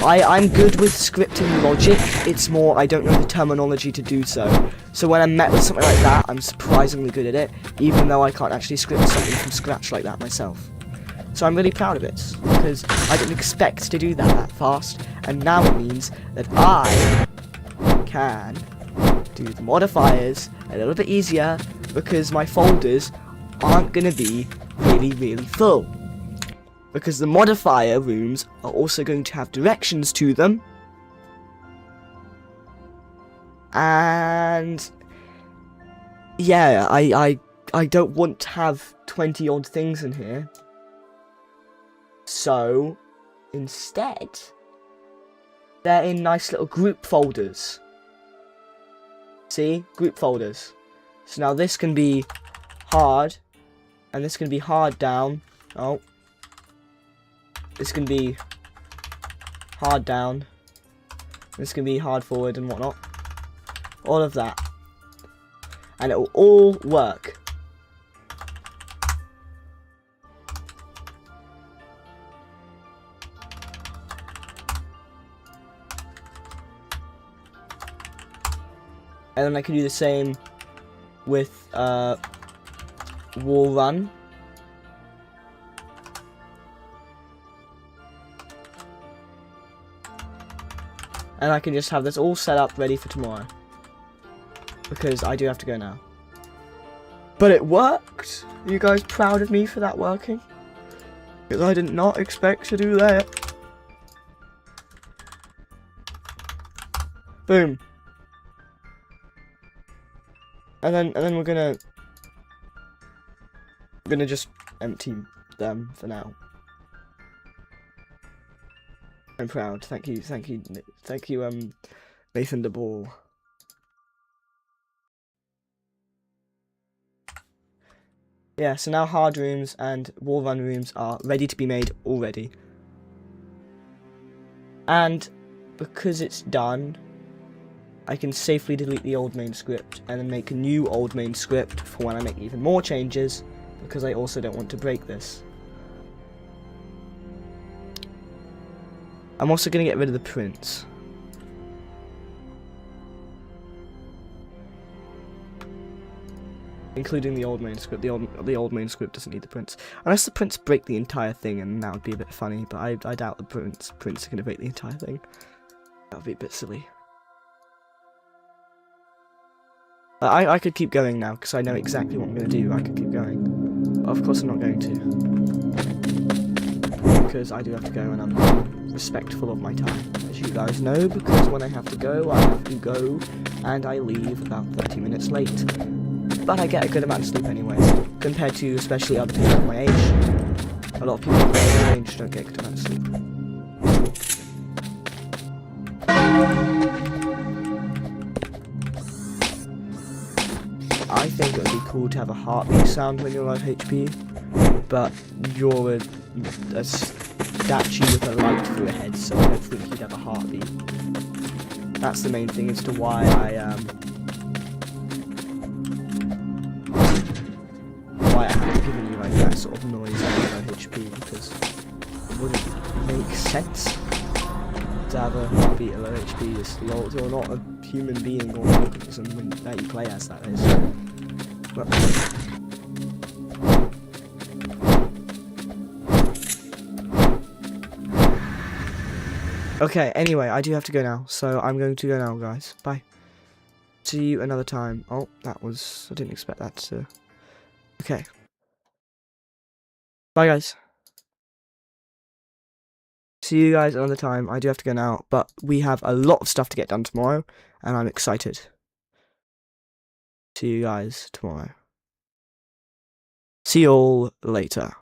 I'm good with scripting logic, it's more I don't know the terminology to do so. So when I'm met with something like that, I'm surprisingly good at it, even though I can't actually script something from scratch like that myself. So I'm really proud of it, because I didn't expect to do that fast, and now it means that I can do the modifiers a little bit easier, because my folders aren't going to be really full. Because the modifier rooms are also going to have directions to them. And yeah, I don't want to have 20 odd things in here. So instead, they're in nice little group folders. See? Group folders. So now this can be hard, and this can be hard down. Oh. This can be hard down. This can be hard forward and whatnot. All of that. And it will all work. And then I can do the same with wall run. And I can just have this all set up ready for tomorrow. Because I do have to go now. But it worked! Are you guys proud of me for that working? Because I did not expect to do that. Boom. And then we're gonna just empty them for now. I'm proud. Thank you, Nathan de Ball. Yeah, so now hard rooms and wall run rooms are ready to be made already. And because it's done, I can safely delete the old main script and then make a new old main script for when I make even more changes, because I also don't want to break this. I'm also going to get rid of the prints. Including the old main script. The old main script doesn't need the prints. Unless the prints break the entire thing, and that would be a bit funny, but I doubt the prints are going to break the entire thing. That would be a bit silly. I could keep going now, because I know exactly what I'm going to do. I could keep going. But of course I'm not going to. because I do have to go and I'm respectful of my time, as you guys know, because when I have to go, and I leave about 30 minutes late. But I get a good amount of sleep anyway, compared to especially other people my age. A lot of people my age don't get a good amount of sleep. I think it would be cool to have a heartbeat sound when you're low HP, but you're a statue with a light through your head, so I don't think you'd have a heartbeat. That's the main thing as to why I haven't given you like that sort of noise at low HP, because it wouldn't make sense to have a heartbeat at low HP. You're not a human being or organism that you play as, that is. But okay, anyway, I do have to go now, so I'm going to go now, guys. Bye. See you another time. Oh, I didn't expect that to... Okay. Bye, guys. See you guys another time. I do have to go now, but we have a lot of stuff to get done tomorrow, and I'm excited. See you guys tomorrow. See you all later.